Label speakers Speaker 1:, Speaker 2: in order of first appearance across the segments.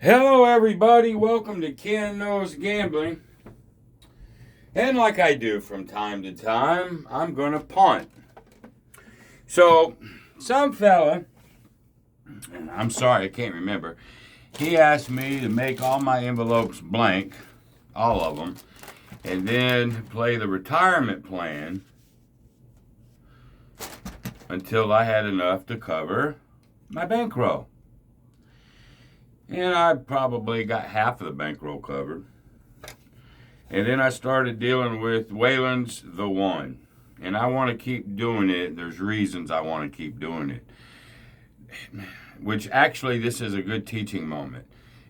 Speaker 1: Hello, everybody. Welcome to Ken Knows Gambling. And like I do from time to time, I'm going to punt. So, some fella, and I'm sorry, I can't remember, he asked me to make all my envelopes blank, all of them, and then play the retirement plan until I had enough to cover my bankroll. And I probably got half of the bankroll covered. And then I started dealing with Wayland's The One. And I want to keep doing it. There's reasons I want to keep doing it. Which actually, this is a good teaching moment.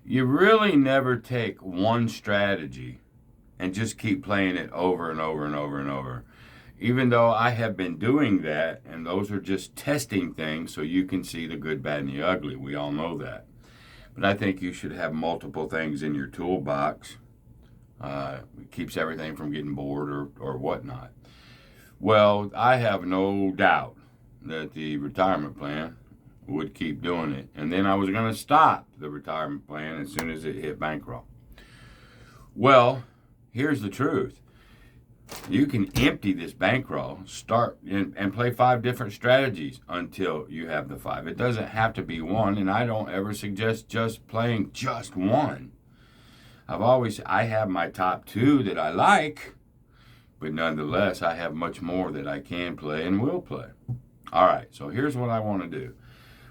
Speaker 1: You really never take one strategy and just keep playing it over and over and over and over. Even though I have been doing that, and those are just testing things so you can see the good, bad, and the ugly. We all know that. But I think you should have multiple things in your toolbox. It keeps everything from getting bored or whatnot. Well, I have no doubt that the retirement plan would keep doing it. And then I was going to stop the retirement plan as soon as it hit bankroll. Well, here's the truth. You can empty this bankroll, start and play 5 different strategies until you have the 5. It doesn't have to be one, and I don't ever suggest just playing just one. I have my top 2 that I like, but nonetheless, I have much more that I can play and will play. All right, so here's what I want to do.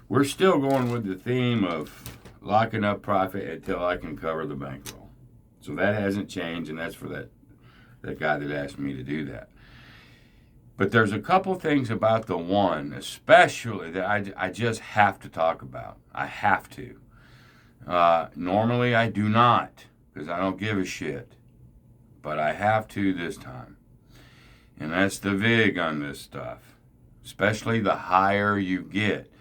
Speaker 1: We're still going with the theme of locking up profit until I can cover the bankroll. So that hasn't changed, and that's for that guy that asked me to do that. But there's a couple things about the one, especially that I just have to talk about. I have to. Normally I do not, because I don't give a shit. But I have to this time. And that's the VIG on this stuff. Especially the higher you get.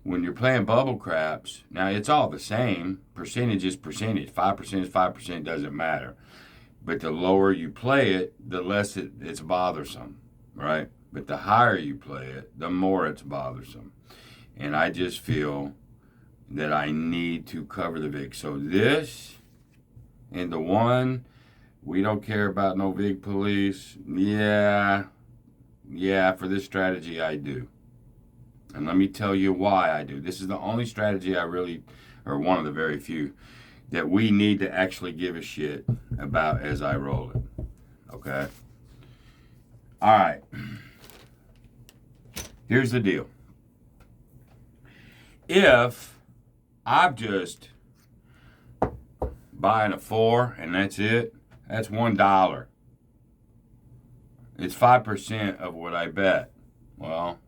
Speaker 1: When you're playing bubble craps, now it's all the same. Percentage is percentage. 5% is 5%, doesn't matter. But the lower you play it, the less it's bothersome, right? But the higher you play it, the more it's bothersome. And I just feel that I need to cover the VIG. So this and the one, we don't care about no VIG police. Yeah, for this strategy I do. And let me tell you why I do. This is the only strategy or one of the very few, that we need to actually give a shit about as I roll it. Okay? All right. Here's the deal. If I'm just buying a 4 and that's it, that's $1. It's 5% of what I bet. Well,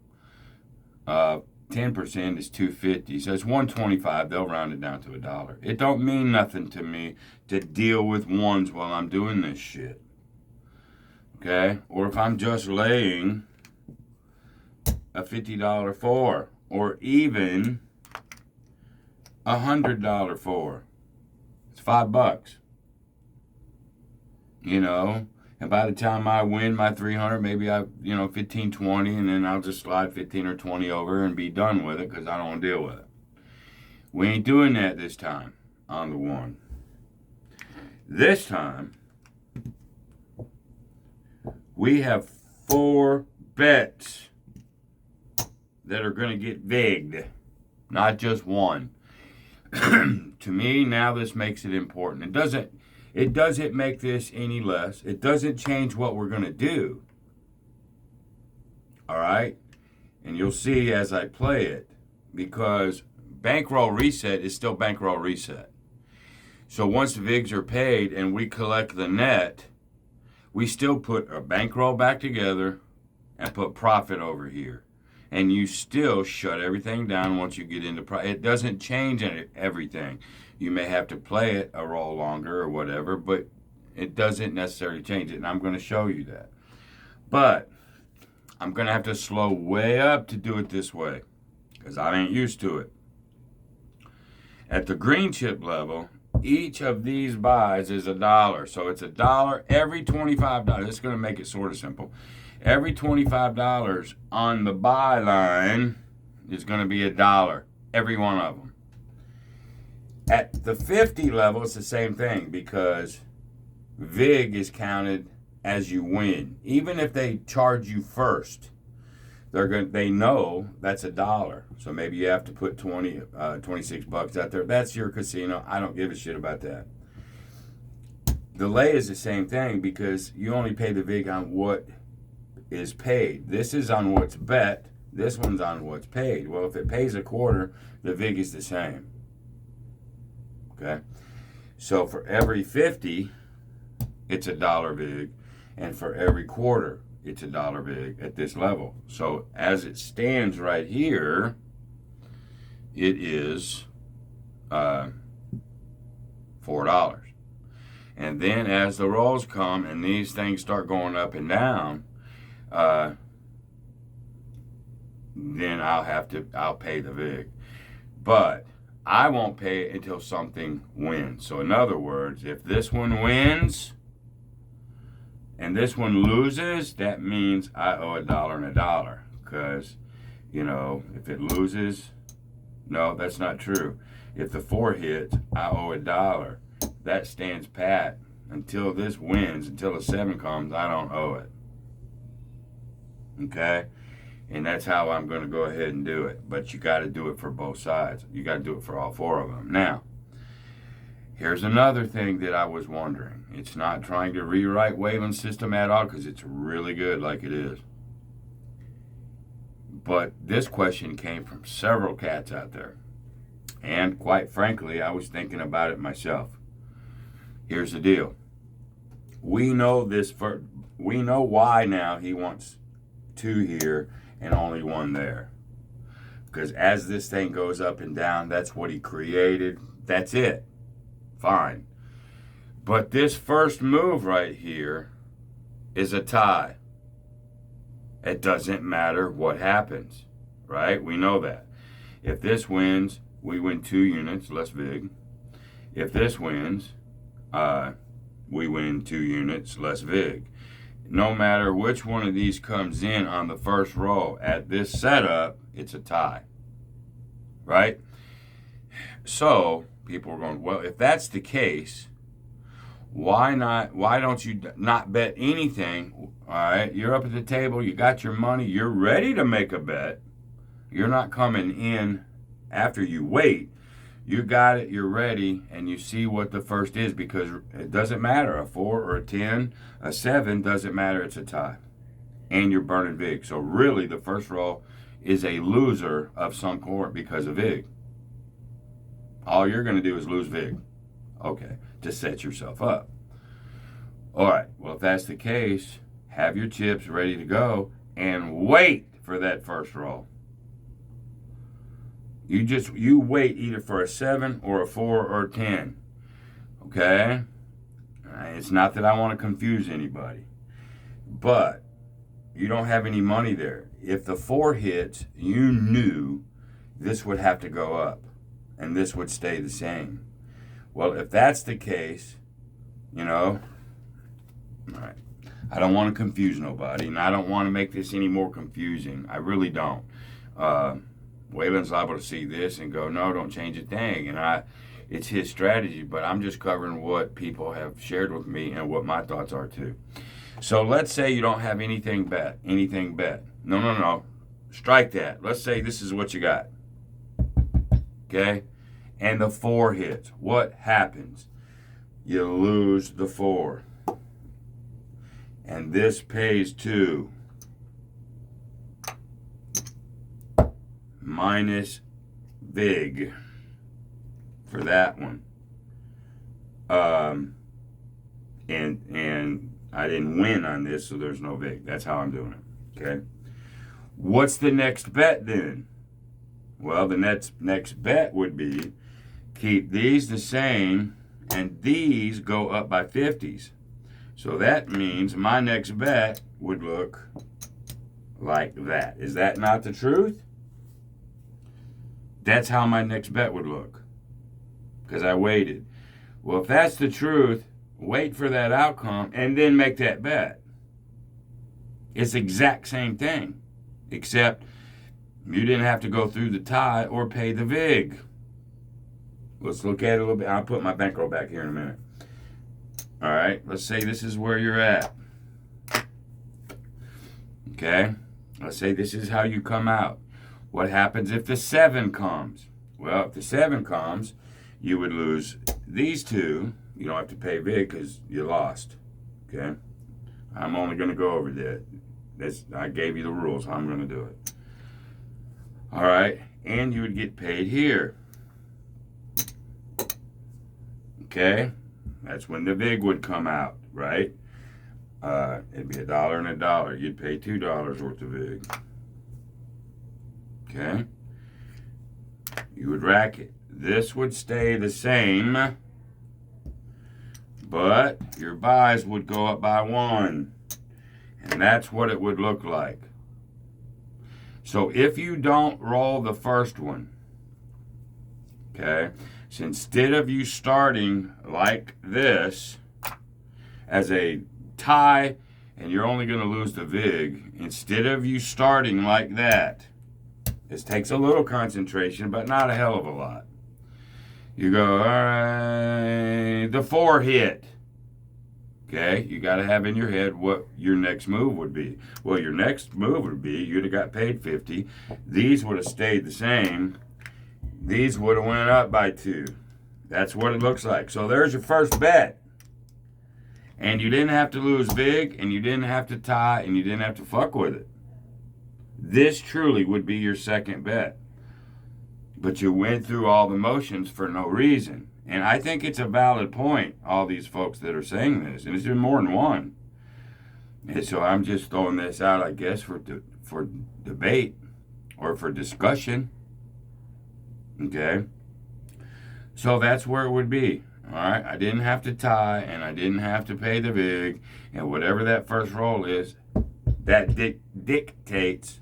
Speaker 1: 10% is $2.50, so it's $1.25. They'll round it down to $1. It don't mean nothing to me to deal with ones while I'm doing this shit. Okay? Or if I'm just laying a $50 4, or even a $100 4. It's $5. You know? And by the time I win my 300, maybe 15, 20, and then I'll just slide 15 or 20 over and be done with it because I don't want to deal with it. We ain't doing that this time on the one. This time, we have 4 bets that are going to get VIG'd, not just one. To me, now this makes it important. It doesn't make this any less. It doesn't change what we're going to do. All right? And you'll see as I play it, because bankroll reset is still bankroll reset. So once the VIGs are paid and we collect the net, we still put a bankroll back together and put profit over here. And you still shut everything down once you get into profit. It doesn't change everything. You may have to play it a roll longer or whatever, but it doesn't necessarily change it, and I'm going to show you that. But I'm going to have to slow way up to do it this way because I ain't used to it. At the green chip level, each of these buys is $1. So it's $1 every $25. This is going to make it sort of simple. Every $25 on the buy line is going to be $1, every one of them. At the 50 level, it's the same thing because VIG is counted as you win. Even if they charge you first, they know that's $1. So maybe you have to put 26 bucks out there. That's your casino. I don't give a shit about that. The lay is the same thing because you only pay the VIG on what is paid. This is on what's bet. This one's on what's paid. Well, if it pays a quarter, the VIG is the same. Okay? So for every 50, it's $1 VIG. And for every quarter, it's $1 VIG at this level. So as it stands right here, it is $4. And then as the rolls come and these things start going up and down, then I'll pay the VIG. But I won't pay it until something wins. So in other words, if this one wins and this one loses, that means I owe $1 and $1. Because, if it loses, no, that's not true. If the 4 hits, I owe $1. That stands pat. Until this wins, until the 7 comes, I don't owe it. Okay? And that's how I'm going to go ahead and do it. But you got to do it for both sides. You got to do it for all 4 of them. Now, here's another thing that I was wondering. It's not trying to rewrite Wayland's system at all because it's really good like it is. But this question came from several cats out there. And quite frankly, I was thinking about it myself. Here's the deal. We know why now he wants 2 here and only 1 there. Because as this thing goes up and down, that's what he created. That's it. Fine. But this first move right here is a tie. It doesn't matter what happens, right? We know that. If this wins, we win 2 units, less VIG. If this wins, we win 2 units, less VIG. No matter which one of these comes in on the first roll at this setup, it's a tie, right? So people are going, well, if that's the case, why don't you not bet anything? All right, you're up at the table, you got your money, you're ready to make a bet. You're not coming in after you wait. You got it, you're ready, and you see what the first is because it doesn't matter. A 4 or a 10, a 7, doesn't matter. It's a tie. And you're burning VIG. So really, the first roll is a loser of some sort because of VIG. All you're going to do is lose VIG. Okay, to set yourself up. All right, well, if that's the case, have your chips ready to go and wait for that first roll. You wait either for a 7 or a 4 or a 10. Okay? It's not that I want to confuse anybody. But you don't have any money there. If the 4 hits, you knew this would have to go up. And this would stay the same. Well, if that's the case, all right. I don't want to confuse nobody. And I don't want to make this any more confusing. I really don't. Wayland's liable to see this and go, no, don't change a thing. And it's his strategy, but I'm just covering what people have shared with me and what my thoughts are too. So let's say you don't have anything bet. No. Strike that. Let's say this is what you got. Okay? And the 4 hits. What happens? You lose the 4. And this pays 2. Minus VIG for that one. And I didn't win on this, so there's no VIG. That's how I'm doing it. Okay. What's the next bet then? Well, the next bet would be keep these the same and these go up by 50s. So that means my next bet would look like that. Is that not the truth? That's how my next bet would look. Because I waited. Well, if that's the truth, wait for that outcome and then make that bet. It's the exact same thing. Except you didn't have to go through the tie or pay the VIG. Let's look at it a little bit. I'll put my bankroll back here in a minute. All right, let's say this is where you're at. Okay, let's say this is how you come out. What happens if the 7 comes? Well, if the 7 comes, you would lose these two. You don't have to pay big because you lost. Okay, I'm only going to go over that. I gave you the rules. How I'm going to do it. All right, and you would get paid here. Okay, that's when the vig would come out, right? It'd be $1 and $1. You'd pay $2 worth of vig. Okay, you would rack it. This would stay the same, but your buys would go up by 1, and that's what it would look like. So if you don't roll the first one, okay, so instead of you starting like this as a tie and you're only going to lose the vig, instead of you starting like that, this takes a little concentration, but not a hell of a lot. You go, all right, the 4 hit. Okay, you got to have in your head what your next move would be. Well, your next move would be you'd have got paid 50. These would have stayed the same. These would have went up by 2. That's what it looks like. So there's your first bet. And you didn't have to lose vig, and you didn't have to tie, and you didn't have to fuck with it. This truly would be your second bet. But you went through all the motions for no reason. And I think it's a valid point, all these folks that are saying this. And it's been more than one. And so I'm just throwing this out, I guess, for debate or for discussion. Okay? So that's where it would be. All right? I didn't have to tie, and I didn't have to pay the vig. And whatever that first roll is, that dictates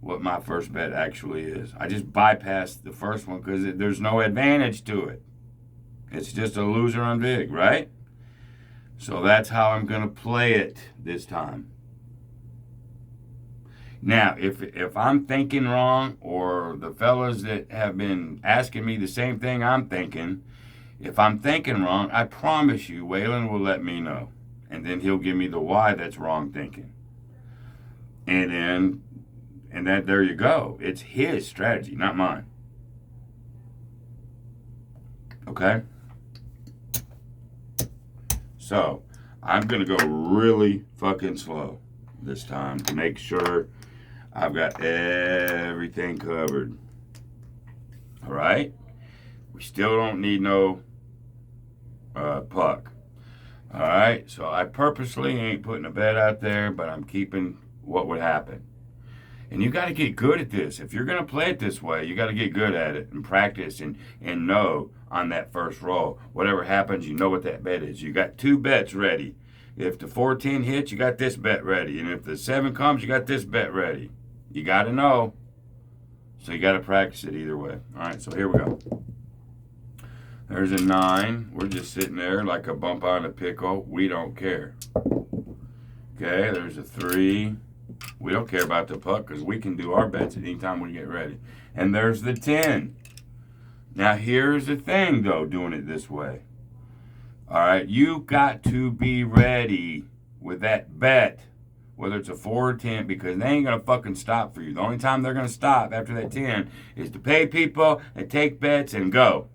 Speaker 1: what my first bet actually is. I just bypassed the first one because there's no advantage to it. It's just a loser on vig, right? So that's how I'm going to play it this time. Now, if I'm thinking wrong, or the fellas that have been asking me the same thing I'm thinking, if I'm thinking wrong, I promise you Waylon will let me know. And then he'll give me the why that's wrong thinking. And that there you go. It's his strategy, not mine. Okay? So, I'm going to go really fucking slow this time to make sure I've got everything covered. All right? We still don't need no puck. All right? So, I purposely ain't putting a bet out there, but I'm keeping what would happen. And you got to get good at this. If you're going to play it this way, you got to get good at it and practice and know on that first roll. Whatever happens, you know what that bet is. You got 2 bets ready. If the 4-10 hits, you got this bet ready. And if the 7 comes, you got this bet ready. You got to know. So you got to practice it either way. All right, so here we go. There's a 9. We're just sitting there like a bump on a pickle. We don't care. Okay, there's a 3. We don't care about the puck because we can do our bets at any time we get ready. And there's the 10. Now, here's the thing, though, doing it this way. All right, you got to be ready with that bet, whether it's a 4 or 10, because they ain't going to fucking stop for you. The only time they're going to stop after that 10 is to pay people and take bets and go.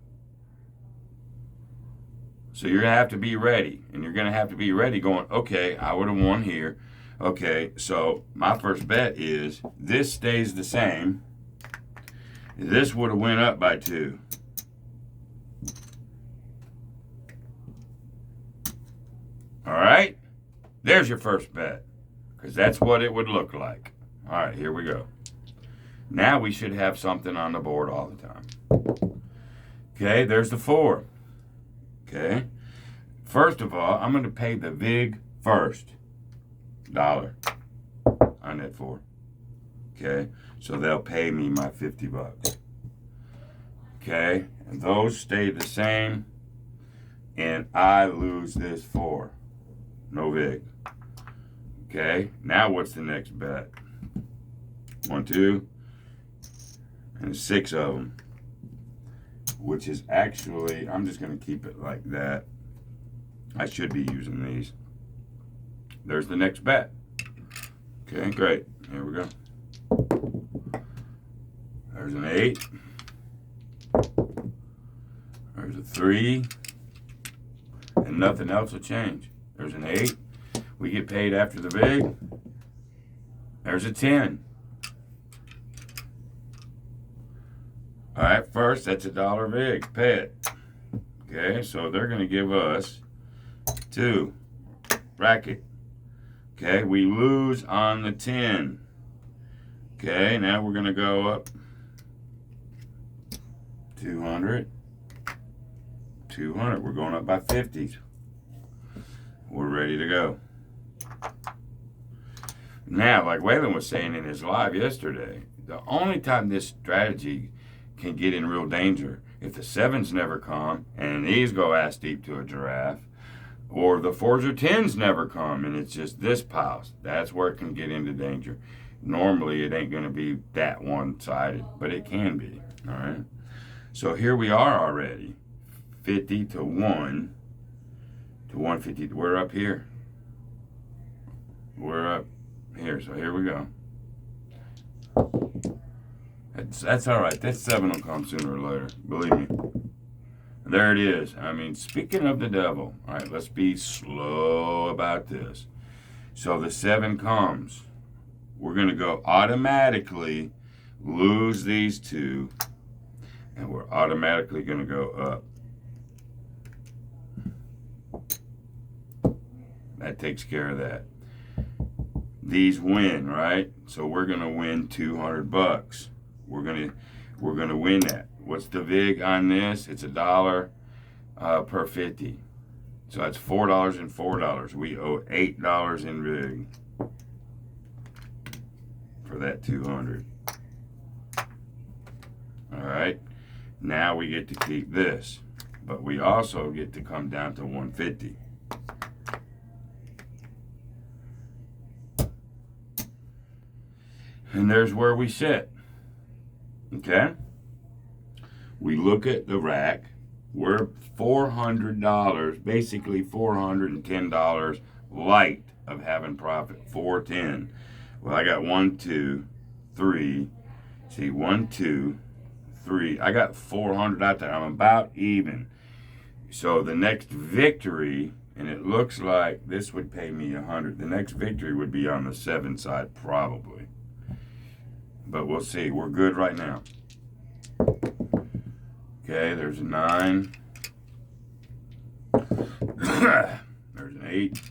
Speaker 1: So you're going to have to be ready. And you're going to have to be ready going, okay, I would have won here. Okay, so my first bet is this stays the same. This would have went up by 2. All right? There's your first bet, because that's what it would look like. All right, here we go. Now we should have something on the board all the time. Okay, there's the 4. Okay. First of all, I'm going to pay the vig first. $1 on that 4. Okay, so they'll pay me my $50. Okay, and those stay the same, and I lose this 4. No vig. Okay, now what's the next bet? 1, 2, and 6 of them. which is actually, I'm just going to keep it like that. I should be using these. There's the next bet. Okay, great. Here we go. There's an 8. There's a 3. And nothing else will change. There's an 8. We get paid after the vig. There's a 10. All right, first, that's $1 vig. Pay it. Okay, so they're going to give us 2. Bracket. Okay, we lose on the 10. Okay, now we're going to go up 200. 200. We're going up by 50s. We're ready to go. Now, like Waylon was saying in his live yesterday, the only time this strategy can get in real danger, if the 7s never come and these go ass deep to a giraffe, or the 4s or 10s never come and it's just this piles, that's where it can get into danger. Normally, it ain't going to be that one-sided, but it can be, all right? So here we are already, 50 to 1 to 150. We're up here. We're up here, so here we go. That's all right. That 7 will come sooner or later, believe me. There it is. I mean, speaking of the devil, all right, let's be slow about this. So the 7 comes. We're going to go automatically lose these 2, and we're automatically going to go up. That takes care of that. These win, right? So we're going to win $200. We're going to win that. What's the vig on this? It's $1 per 50. So that's $4 and $4. We owe $8 in vig for that 200. All right. Now we get to keep this, but we also get to come down to 150. And there's where we sit. Okay? We look at the rack. We're $400, basically $410 light of having profit. 410. Well, I got 1, 2, 3. See, 1, 2, 3. I got 400 out there. I'm about even. So the next victory, and it looks like this would pay me 100. The next victory would be on the 7 side, probably. But we'll see. We're good right now. Okay, there's a 9. There's an 8.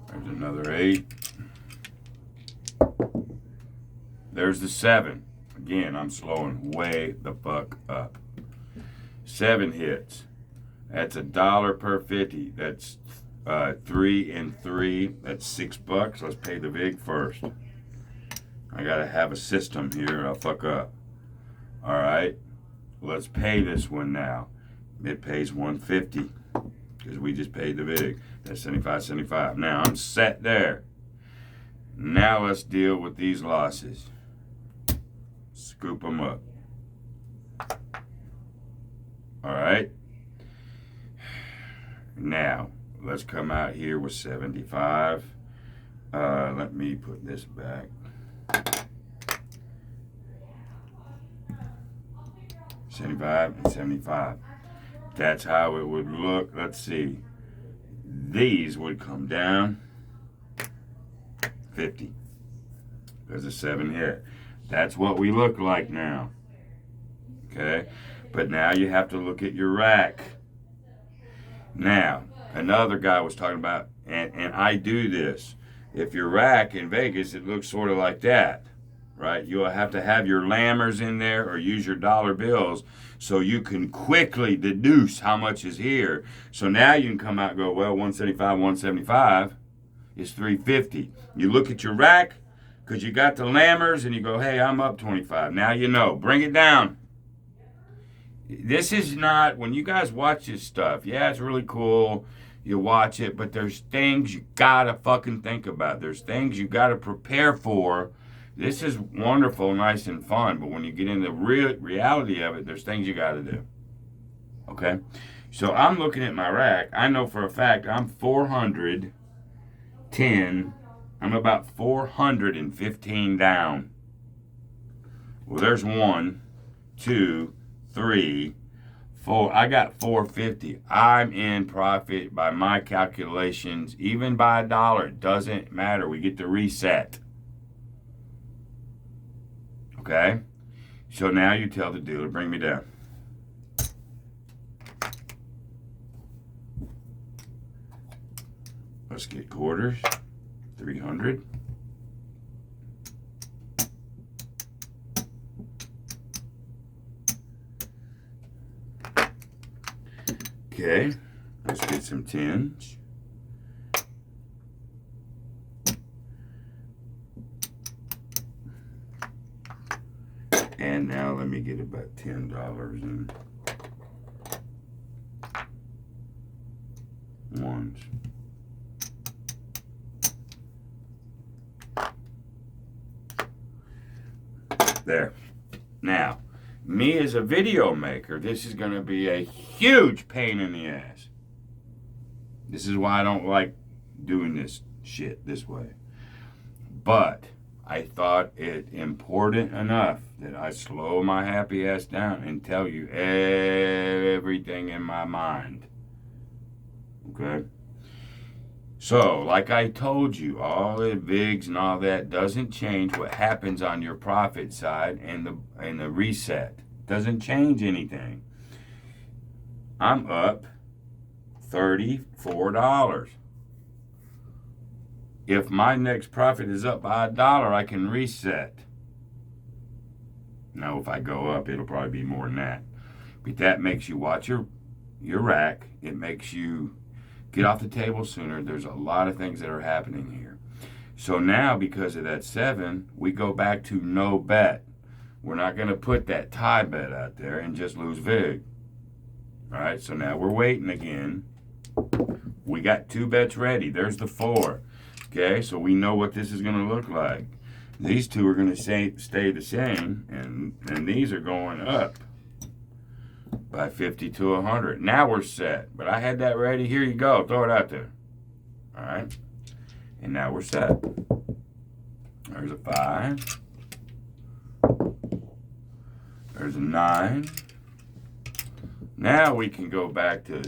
Speaker 1: There's another 8. There's the 7. Again, I'm slowing way the fuck up. 7 hits. That's $1 per 50. That's 3 and 3. That's $6. Let's pay the vig first. I gotta have a system here. I'll fuck up. All right. Let's pay this one now. It pays 150 because we just paid the vig. That's 75. Now I'm set there. Now let's deal with these losses. Scoop them up. All right. Now let's come out here with 75. Let me put this back. 75 and 75. That's how it would look. Let's see. These would come down 50. There's a 7 hit. That's what we look like now. Okay? But now you have to look at your rack. Now, another guy was talking about, and I do this. If your rack in Vegas, it looks sort of like that, right? You'll have to have your lammers in there or use your dollar bills so you can quickly deduce how much is here. So now you can come out and go, well, 175 is 350. You look at your rack because you got the lammers and you go, hey, I'm up 25. Now you know. Bring it down. This is not, when you guys watch this stuff, yeah, it's really cool. You watch it, but there's things you gotta fucking think about. There's things you gotta prepare for This is wonderful, nice, and fun, but when you get into the reality of it, there's things you got to do. Okay? So I'm looking at my rack. I know for a fact I'm 410. I'm about 415 down. Well, there's 1, 2, 3, 4. I got 450. I'm in profit by my calculations, even by $1. It doesn't matter. We get to reset. Okay? So now you tell the dealer, bring me down. Let's get quarters. 300. Okay, let's get some tens. And now let me get about $10 in ones. There. Now, me as a video maker, this is going to be a huge pain in the ass. This is why I don't like doing this shit this way. But I thought it important enough that I slow my happy ass down and tell you everything in my mind. Okay? So, like I told you, all the VIGs and all that doesn't change what happens on your profit side and the reset. Doesn't change anything. I'm up $34. If my next profit is up by $1, I can reset. Now, if I go up, it'll probably be more than that. But that makes you watch your rack. It makes you get off the table sooner. There's a lot of things that are happening here. So now, because of that 7, we go back to no bet. We're not going to put that tie bet out there and just lose VIG. All right, so now we're waiting again. We got 2 bets ready. There's the 4. Okay, so we know what this is going to look like. These 2 are going to stay the same, and these are going up by 50 to 100. Now we're set. But I had that ready. Here you go. Throw it out there. All right. And now we're set. There's a 5. There's a 9. Now we can go back to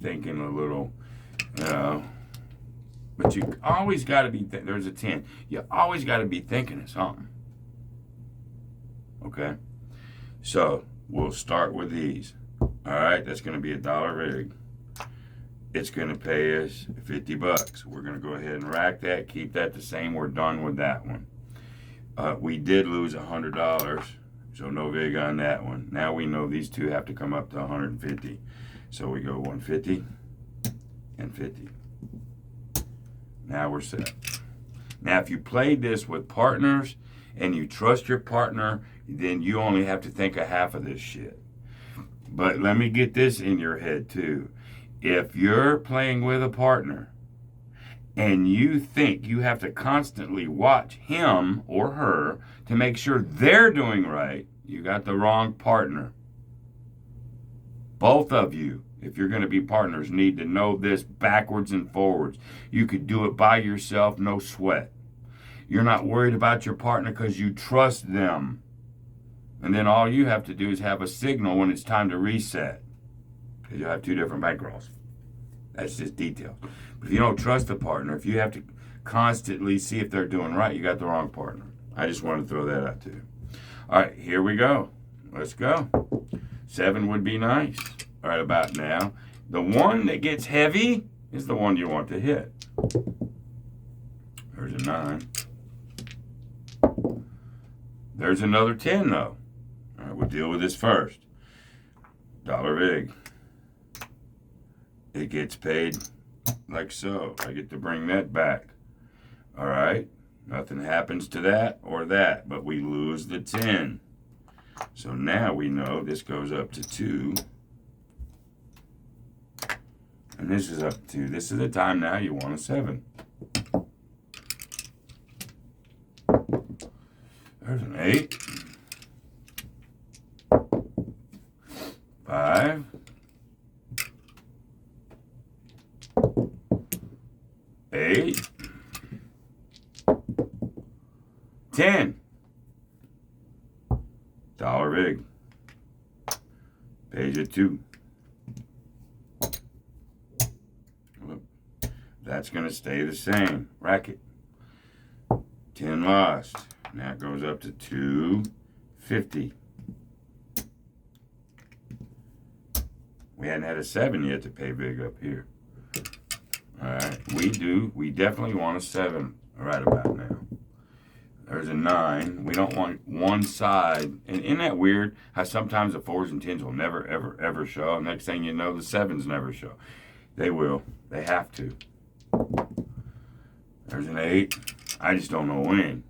Speaker 1: thinking a little, but you always got to be, there's a 10. You always got to be thinking of something. Okay? So, we'll start with these. All right, that's going to be $1 rig. It's going to pay us $50. We're going to go ahead and rack that, keep that the same. We're done with that one. We did lose $100, so no vig on that one. Now we know these 2 have to come up to 150. So we go 150 and 50. Now we're set. Now, if you played this with partners and you trust your partner, then you only have to think of half of this shit. But let me get this in your head too. If you're playing with a partner and you think you have to constantly watch him or her to make sure they're doing right, you got the wrong partner. Both of you, if you're going to be partners, need to know this backwards and forwards. You could do it by yourself, no sweat. You're not worried about your partner because you trust them. And then all you have to do is have a signal when it's time to reset. Because you'll have 2 different bankrolls. That's just detail. But if you don't trust the partner, if you have to constantly see if they're doing right, you got the wrong partner. I just want to throw that out to you. All right, here we go. Let's go. 7 would be nice. All right, about now. The one that gets heavy is the one you want to hit. There's a 9. There's another 10, though. All right, we'll deal with this first. $1 vig. It gets paid like so. I get to bring that back. All right. Nothing happens to that or that, but we lose the 10. So now we know this goes up to 2. And this is up to, this is the time now you want a 7. There's an 8. 5. 8. 10. Dollar big. Page of 2. That's going to stay the same. Racket. 10 lost. Now it goes up to 250. We hadn't had a 7 yet to pay big up here. Alright, we definitely want a 7 right about now. There's a 9. We don't want one side. And isn't that weird how sometimes the 4s and 10s will never, ever, ever show? Next thing you know, the 7s never show. They will. They have to. There's an 8. I just don't know when.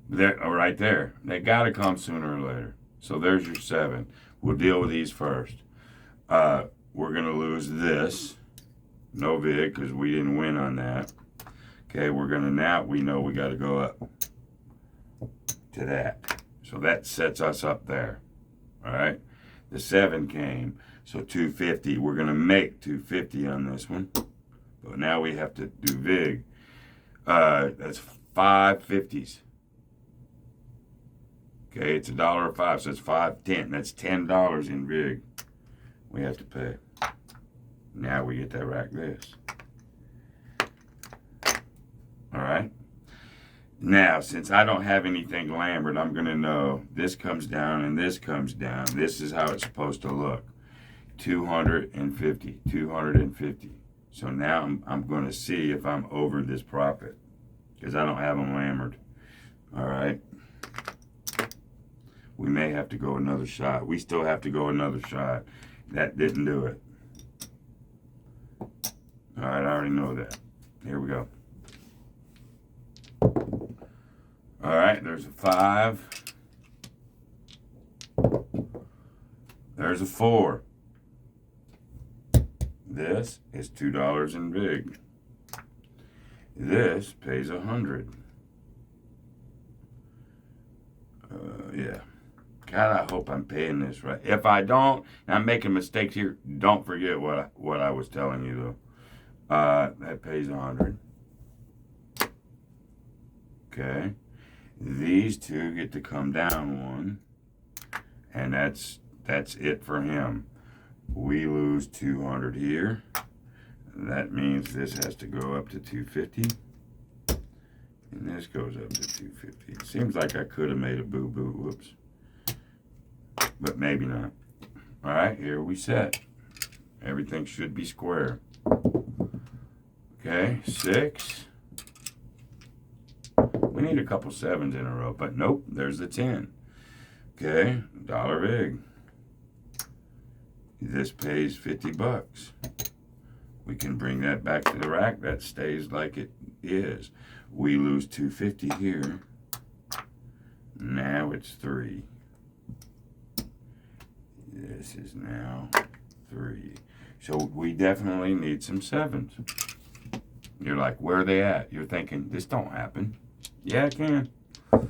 Speaker 1: There, right there. They got to come sooner or later. So there's your 7. We'll deal with these first. We're going to lose this. No vig, because we didn't win on that. Okay, we're going to now, we know we got to go up to that. So that sets us up there. All right. The 7 came. So 250. We're going to make 250 on this one. But now we have to do vig. That's 5 50s. Okay, it's $1.05, so it's 5.10. That's $10 in vig we have to pay. Now we get to rack this. All right. Now, since I don't have anything Lambert, I'm going to know this comes down and this comes down. This is how it's supposed to look. 250, 250. So now I'm going to see if I'm over this profit because I don't have them Lambert. All right. We may have to go another shot. We still have to go another shot. That didn't do it. All right, I already know that. Here we go. All right, there's a 5. There's a 4. This is $2 in vig. This pays 100. Yeah. God, I hope I'm paying this right. If I don't, and I'm making mistakes here, don't forget what I was telling you though. That pays 100. Okay. These two get to come down 1. And that's it for him. We lose 200 here. That means this has to go up to 250. And this goes up to 250. It seems like I could have made a boo-boo. Whoops. But maybe not. All right, here we set. Everything should be square. Okay, 6. We need a couple 7s in a row, but nope, there's the 10. Okay, dollar vig. This pays 50 bucks. We can bring that back to the rack. That stays like it is. We lose 250 here. Now it's 3. This is now 3. So we definitely need some 7s. You're like, where are they at? You're thinking, this don't happen. Yeah, it can. All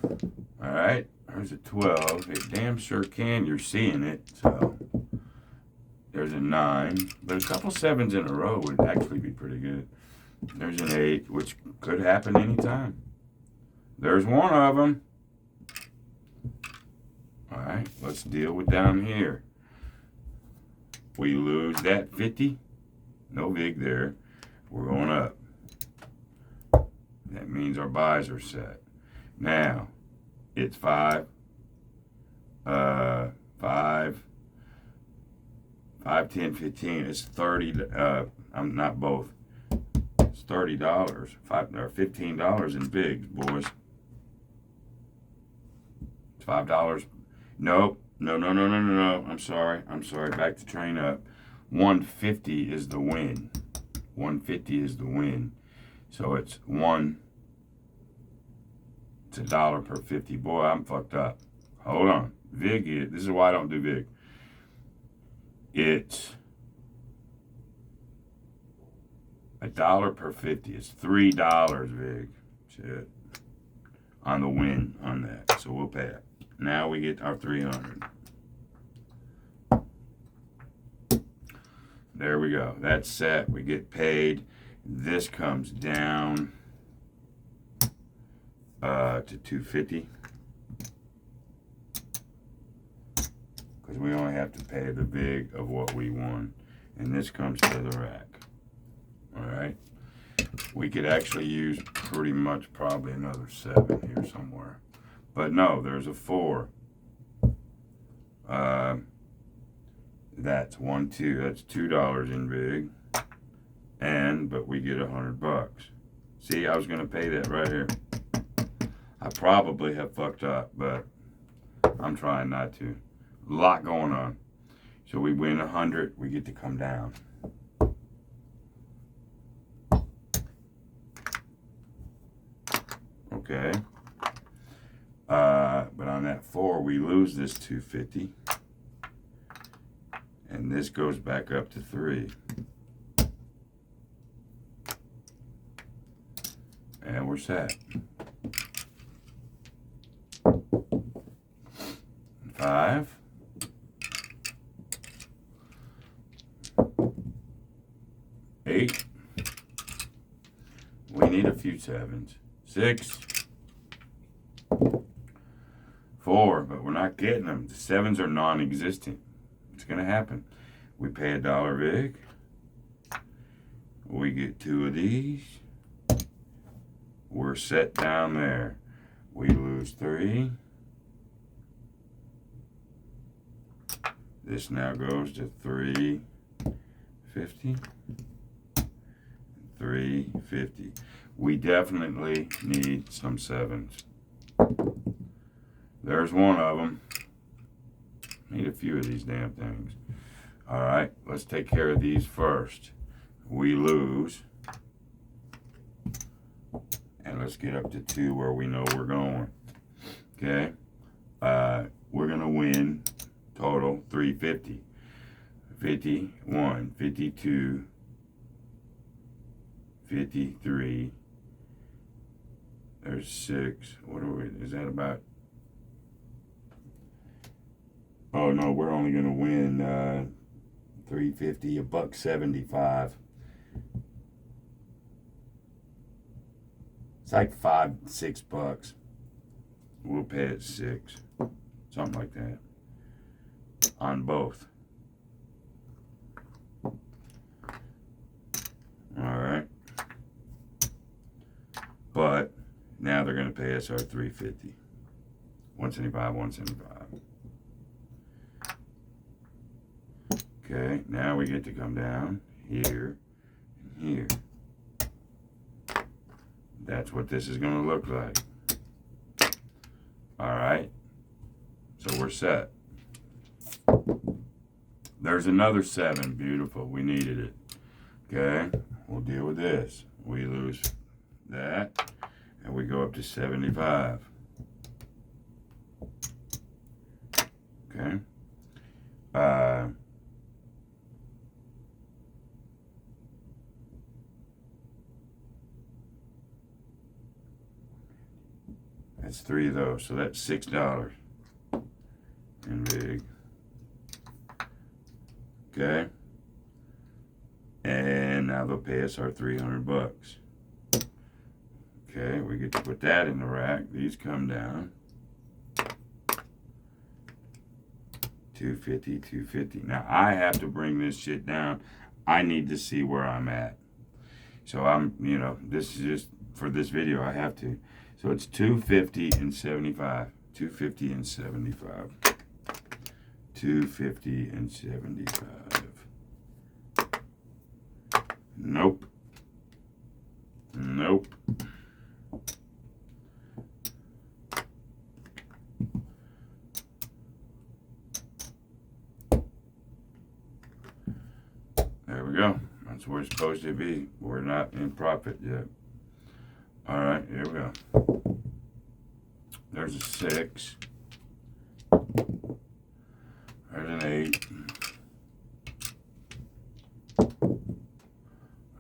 Speaker 1: right, there's a 12. It damn sure can. You're seeing it. So there's a 9. But a couple 7s in a row would actually be pretty good. There's an 8, which could happen anytime. There's one of them. All right, let's deal with down here. We lose that 50. No vig there. We're going up. That means our buys are set. Now, it's 5. 5, 10, 15. It's 30. I'm not both. It's $30. $5 or $15 in bigs, boys. It's $5. Nope. No. I'm sorry. Back to train up. 150 is the win. 150 is the win. So it's $1. It's $1 per 50. Boy, I'm fucked up. Hold on. Vig is. This is why I don't do vig. It's $1 per 50. It's $3 vig. Shit. on the win on that. So we'll pay it. Now we get our 300. There we go. That's set. We get paid. This comes down to 250 because we only have to pay the vig of what we won, and this comes to the rack. All right. We could actually use pretty much probably another 7 here somewhere, but no, there's a 4. That's 1, 2. That's $2 in vig, but we get $100. See, I was gonna pay that right here. I probably have fucked up, but I'm trying not to. A lot going on. So we win 100, we get to come down. Okay. But on that 4, we lose this 250. And this goes back up to 3. And we're set. 5. 8. We need a few 7s. 6. 4, but we're not getting them. The 7s are non-existent. It's gonna happen. We pay $1 vig. We get 2 of these. We're set down there. We lose 3. This now goes to 350. 350. We definitely need some 7s. There's one of them. Need a few of these damn things. All right, let's take care of these first. We lose. And let's get up to 2 where we know we're going. Okay. We're going to win total 350. 51, 52, 53. There's 6. What are we? Is that about? Oh no, we're only gonna win 350, $1.75. It's like $5-6. We'll pay it 6, something like that, on both. All right, but now they're gonna pay us our 350, 175, 175. Okay, now we get to come down here and here. That's what this is going to look like. All right, so we're set. There's another 7. Beautiful. We needed it. Okay, we'll deal with this. We lose that, and we go up to 75. Okay. That's 3 of those, so that's $6 in vig. Okay, and now they'll pay us our $300. Okay, we get to put that in the rack. These come down. 250, 250. Now I have to bring this shit down. I need to see where I'm at. So I'm, this is just for this video. I have to. So it's 250 and 75. 250 and 75. 250 and 75. Nope. Nope. There we go. That's where it's supposed to be. We're not in profit yet. All right, here we go. There's a 6. There's an 8.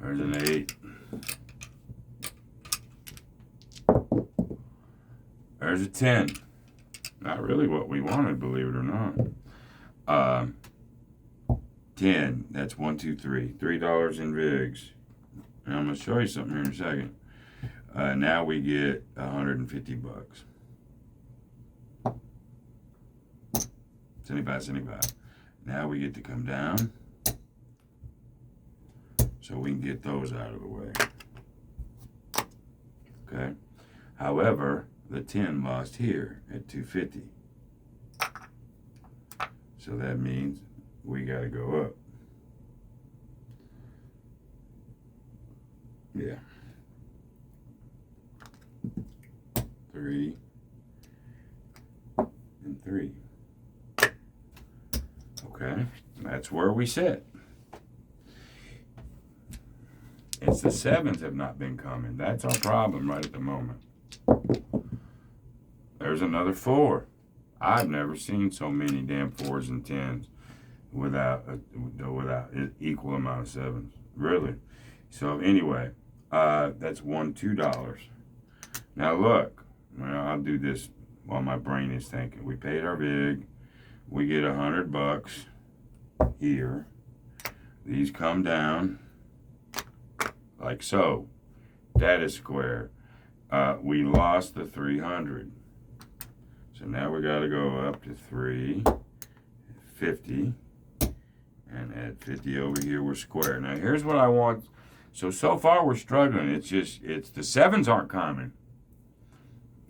Speaker 1: There's an 8. There's a 10. Not really what we wanted, believe it or not. 10. That's 1, 2, 3. $3 in VIGs. And I'm going to show you something here in a second. Now we get 150 bucks. 75, 75. Now we get to come down so we can get those out of the way. Okay. However, the 10 lost here at 250. So that means we got to go up. Yeah. 3 and 3. Okay, that's where we sit. It's the 7s have not been coming. That's our problem right at the moment. There's another 4. I've never seen so many damn 4s and 10s without an equal amount of 7s. Really. So anyway, that's $2. Now look, well, I'll do this while my brain is thinking. We paid our VIG. We get $100 here. These come down like so. That is square. We lost the 300. So now we got to go up to 350 and add 50 over here. We're square. Now here's what I want. So far we're struggling. It's the 7s aren't coming.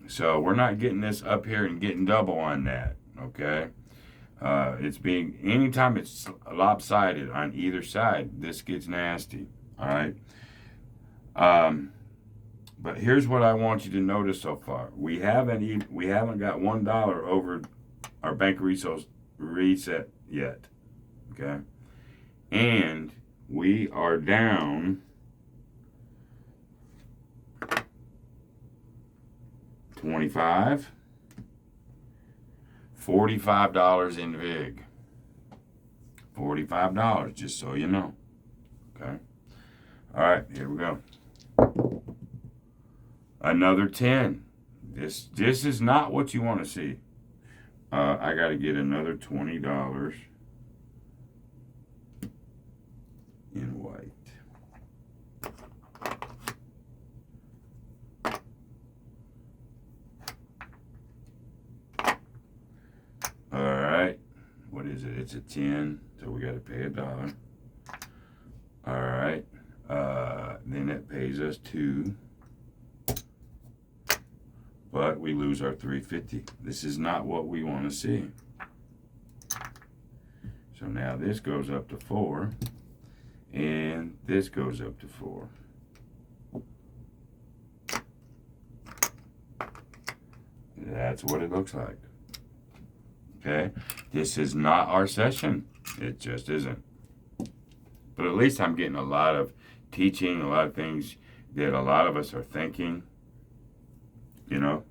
Speaker 1: So we're not getting this up here and getting double on that. Okay. It's being, anytime it's lopsided on either side, this gets nasty. All right. But here's what I want you to notice so far. We haven't got $1 over our bank reset yet. Okay. And we are down $25. $45 in VIG. $45, just so you know. Okay. All right, here we go. Another 10. This is not what you want to see. I got to get another $20 in white. All right. What is it? It's a 10, so we got to pay $1. All right. Then it pays us 2. But we lose our 350. This is not what we want to see. So now this goes up to 4. And this goes up to 4. That's what it looks like. Okay? This is not our session. It just isn't. But at least I'm getting a lot of teaching, a lot of things that a lot of us are thinking. You know,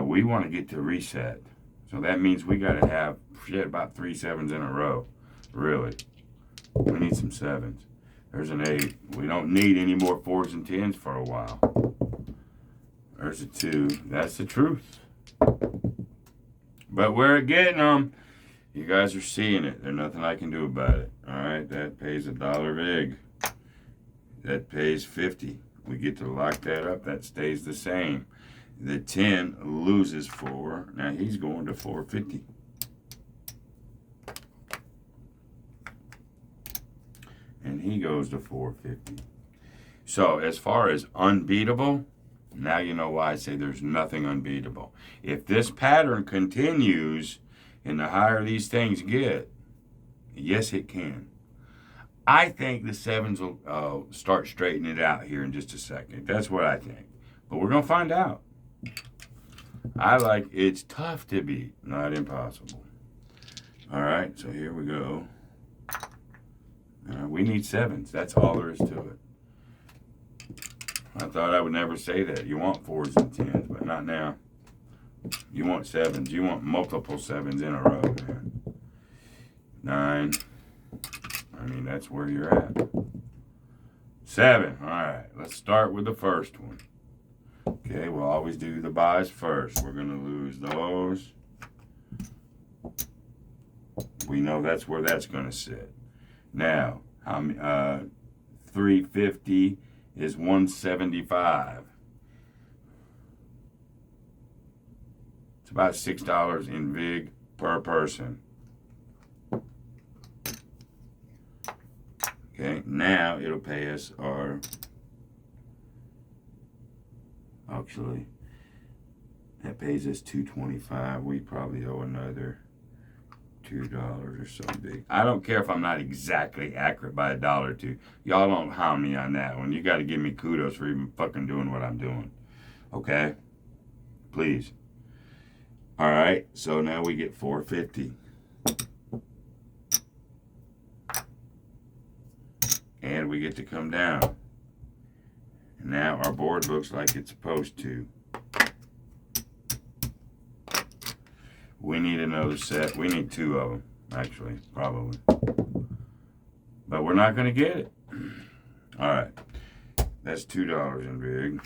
Speaker 1: we want to get to reset. So that means we got to have about 3 7s in a row. Really. We need some 7s. There's an 8. We don't need any more 4s and 10s for a while. There's a 2. That's the truth. But we're getting them. You guys are seeing it. There's nothing I can do about it. All right, that pays $1 VIG. That pays 50. We get to lock that up. That stays the same. The 10 loses 4. Now he's going to 450. And he goes to 450. So as far as unbeatable, now you know why I say there's nothing unbeatable. If this pattern continues, and the higher these things get, yes, it can. I think the 7s will start straightening it out here in just a second. That's what I think. But we're going to find out. It's tough to beat, not impossible. All right, so here we go. We need 7s. That's all there is to it. I thought I would never say that. You want 4s and 10s, but not now. You want 7s. You want multiple 7s in a row, man. 9. I mean, that's where you're at. 7. All right, let's start with the first one. Okay, we'll always do the buys first. We're gonna lose those. We know that's where that's gonna sit. Now, 350 is 175. It's about $6 in VIG per person. Okay, now it'll pay us our, actually, that pays us $225. We probably owe another $2 or something. I don't care if I'm not exactly accurate by $1 or $2. Y'all don't hound me on that one. You got to give me kudos for even fucking doing what I'm doing. Okay? Please. All right, so now we get 450. And we get to come down. And now our board looks like it's supposed to. We need another set. We need 2 of them, actually, probably. But we're not going to get it. All right. That's $2 in VIG.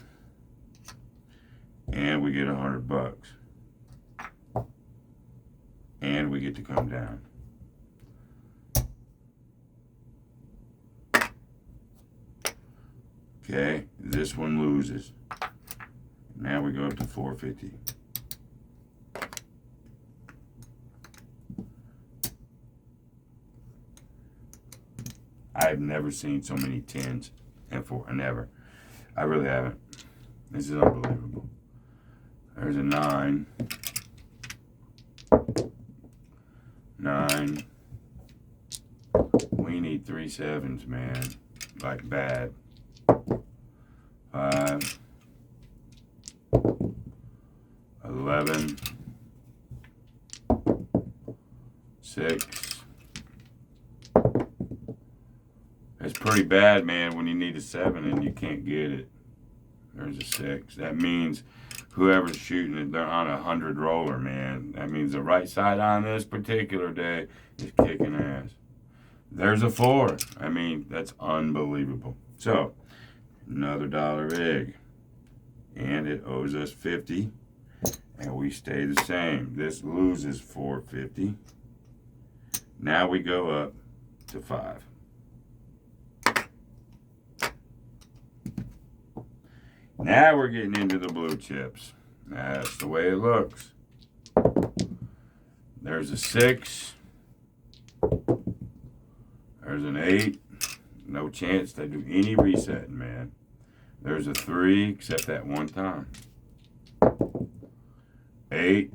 Speaker 1: And we get $100. And we get to come down. Okay, this one loses. Now we go up to 450. I've never seen so many 10s and 4, never. I really haven't. This is unbelievable. There's a 9. 9. We need 3 7s, man. Like bad. 5. 11. 6. It's pretty bad, man, when you need a 7 and you can't get it. There's a 6. That means whoever's shooting it, they're on a 100 roller, man. That means the right side on this particular day is kicking ass. There's a 4. I mean, that's unbelievable. So, another $1 VIG. And it owes us 50. And we stay the same. This loses 450. Now we go up to 5. Now we're getting into the blue chips. That's the way it looks. There's a 6. There's an 8. No chance to do any resetting, man. There's a 3, except that one time. 8.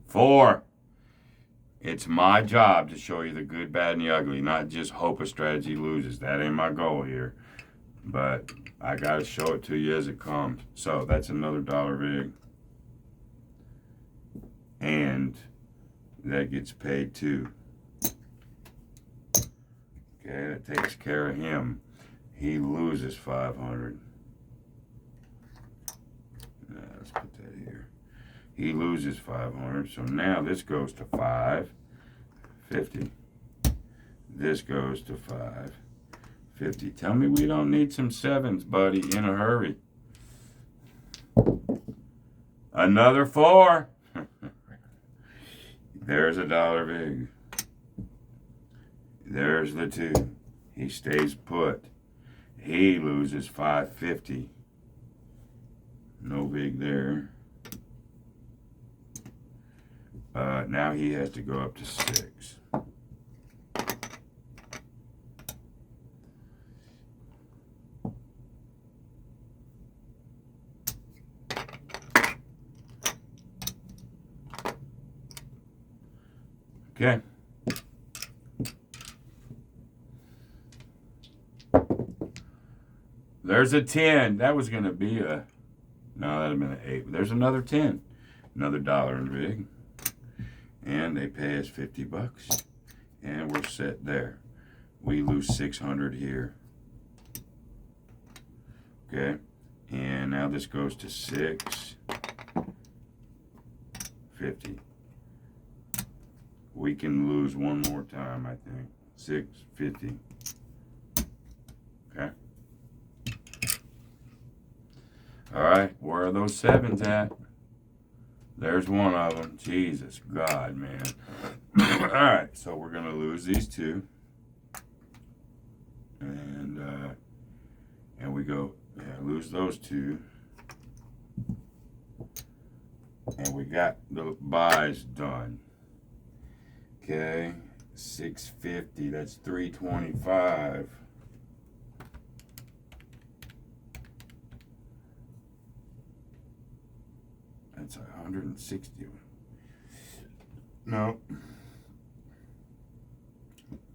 Speaker 1: 4. It's my job to show you the good, bad, and the ugly, not just hope a strategy loses. That ain't my goal here. But I got to show it to you as it comes. So that's another $1 VIG. And that gets paid too. Okay, that takes care of him. He loses 500. Let's put that here. He loses 500. So now this goes to 550. This goes to 550. Tell me we don't need some 7s, buddy, in a hurry. Another 4. There's a $1 VIG. There's the 2. He stays put. He loses 550. No VIG there. Now he has to go up to 6. Okay. There's a 10. That was going to be a... No, that would have been an 8. There's another 10. Another $1 in VIG. And they pay us $50. And we're set there. We lose 600 here. Okay. And now this goes to 650. We can lose one more time, I think. 650. Okay. All right, where are those 7s at? There's one of them. Jesus God, man. All right, so we're gonna lose these 2, and we go, yeah, lose those 2, and we got the buys done. Okay, 650. That's 325. That's 160. No.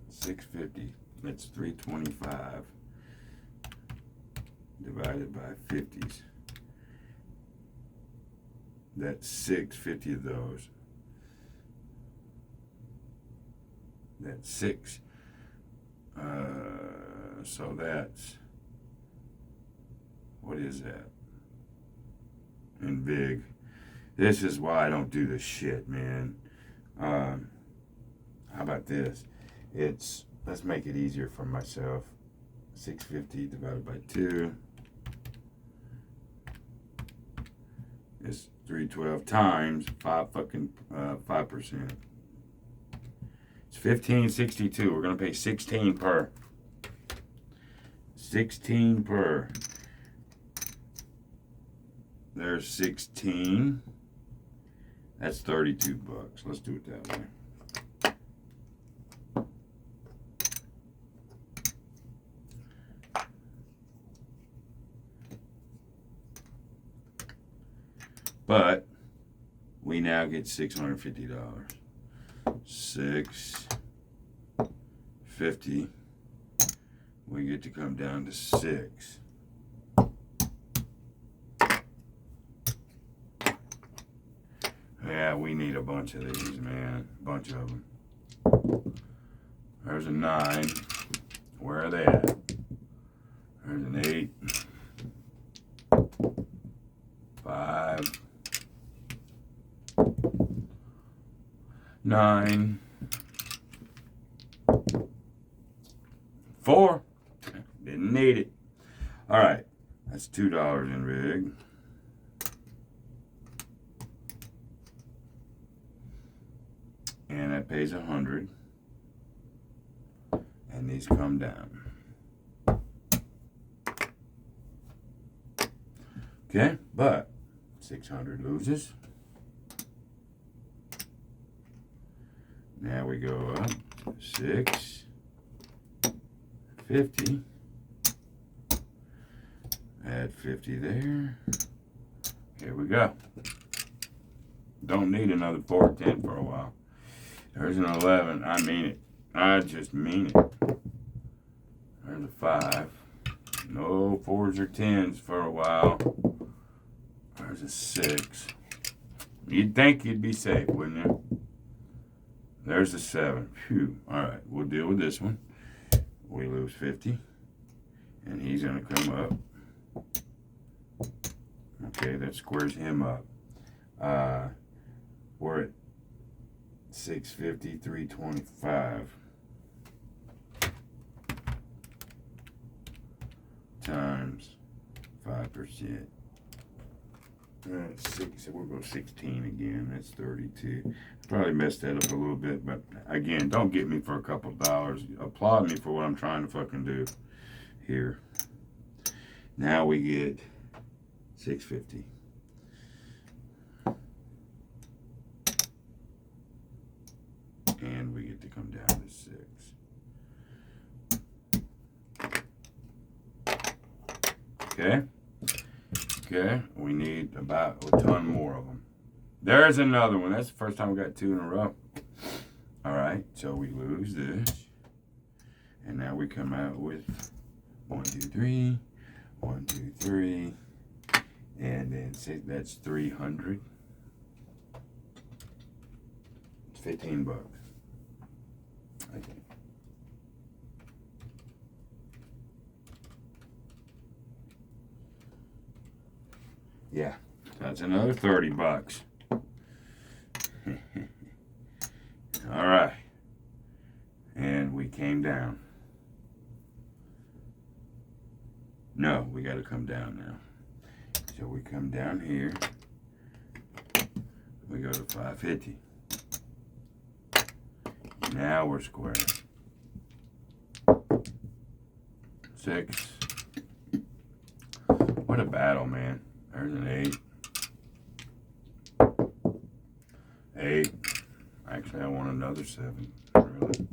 Speaker 1: 650. That's 325 divided by 50s. That's 650 of those. That's 6. So that's, what is that? In big. This is why I don't do this shit, man. How about this? Let's make it easier for myself. 650 divided by 2 is 312 times 5%. It's 1562. We're gonna pay 16 per. 16 per. There's 16. That's 32 bucks. Let's do it that way. But we now get $650. 650. We get to come down to 6. Yeah, we need a bunch of these, man. A bunch of them. There's a 9. Where are they at? There's an 8. 5. 9. 4. Didn't need it. All right. That's $2 in rig. And that pays 100. And these come down. Okay, but 600 loses. Now we go up 650. Add 50 there. Here we go. Don't need another 410 for a while. There's an 11. I mean it. I just mean it. There's a 5. No 4s or 10s for a while. There's a 6. You'd think you'd be safe, wouldn't you? There's a 7. Phew. All right, we'll deal with this one. We lose 50. And he's going to come up. Okay, that squares him up. We're at 650, 325 times 5%. We'll go 16 again. That's 32. Probably messed that up a little bit, but again, don't get me for a couple dollars. Applaud me for what I'm trying to fucking do here. Now we get 650. And we get to come down to 6. Okay. Okay, we need about a ton more of them. There's another one. That's the first time we got 2 in a row. All right, so we lose this. And now we come out with 1, 2, 3, 1, 2, 3. And then 6, that's 300. It's 15 bucks. Okay. Yeah, that's another 30 bucks. All right. And we came down. No, we got to come down now. So we come down here. We go to 550. Now we're square. 6. What a battle, man. There's an 8. 8. Actually, I want another 7. Really.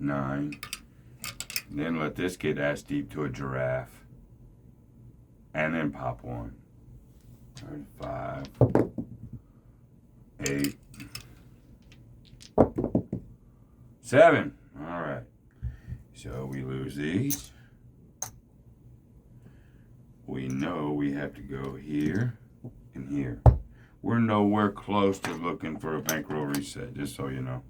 Speaker 1: 9. Then let this get ass deep to a giraffe. And then pop 1. There's 5. 8. 7. All right. So we lose these. We know we have to go here and here. We're nowhere close to looking for a bankroll reset, just so you know.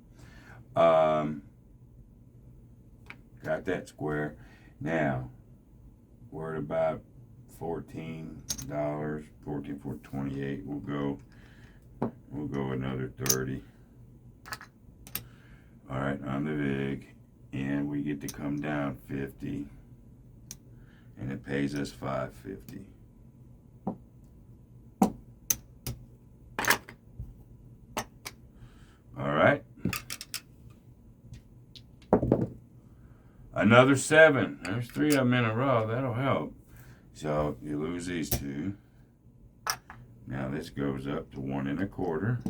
Speaker 1: Got that square. Now, we're at about $14, 14 for 28. We'll go another 30. All right, on the VIG, and we get to come down 50, and it pays us $5.50. All right. Another 7. There's 3 of them in a row. That'll help. So you lose these 2. Now this goes up to 1 1/4.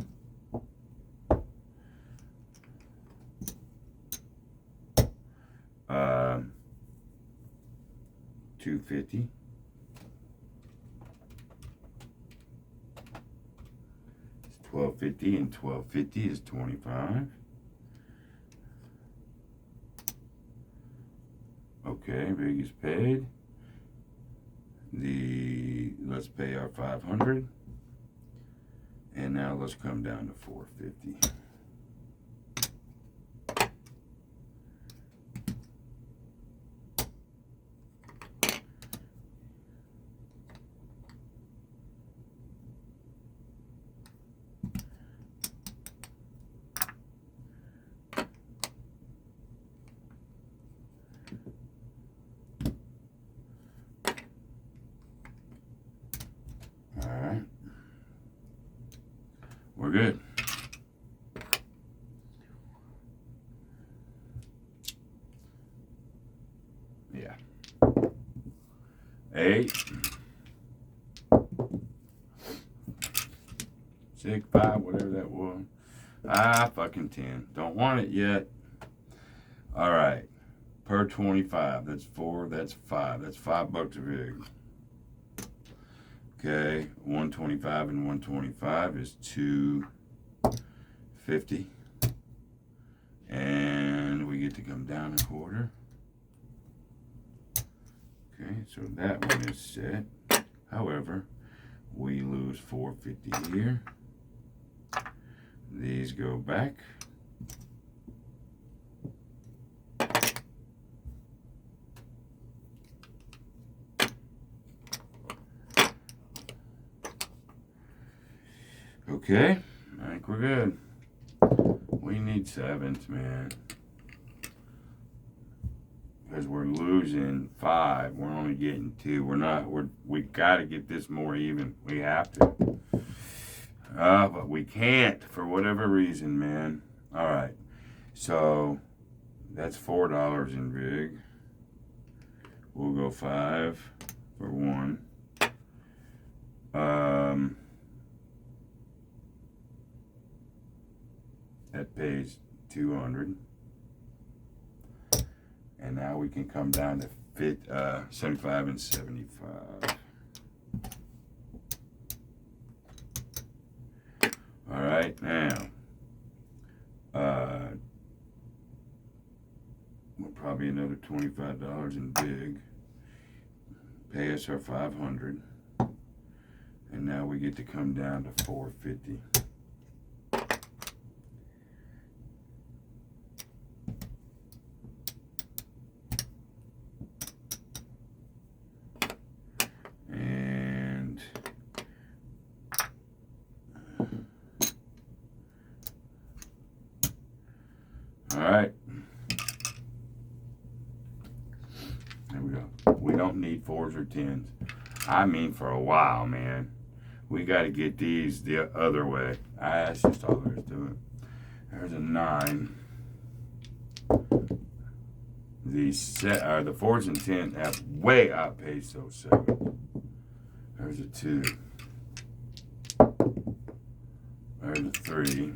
Speaker 1: 250. It's 1250, and 1250 is 25. Okay, VIG is paid. Let's pay our 500, and now let's come down to 450. All right, we're good. Yeah. 8, 6, 5, whatever that was. Fucking 10. Don't want it yet. All right, per 25. That's 4. That's 5. That's $5 a VIG. Okay, 125 and 125 is 250, and we get to come down 1/4. Okay, so that one is set. However, we lose 450 here. These go back. Okay, I think we're good. We need 7s, man. Because we're losing 5. We're only getting 2. We gotta get this more even. We have to. But we can't for whatever reason, man. All right. So that's $4 in VIG. We'll go 5 for 1. That pays 200. And now we can come down to 75 and 75. All right, now, probably another $25 in VIG. Pay us our 500. And now we get to come down to 450. All right. There we go. We don't need 4s or 10s. I mean, for a while, man. We got to get these the other way. That's just all there is to it. There's a 9. The 4s and 10 have way outpaced those 7. There's a 2. There's a 3.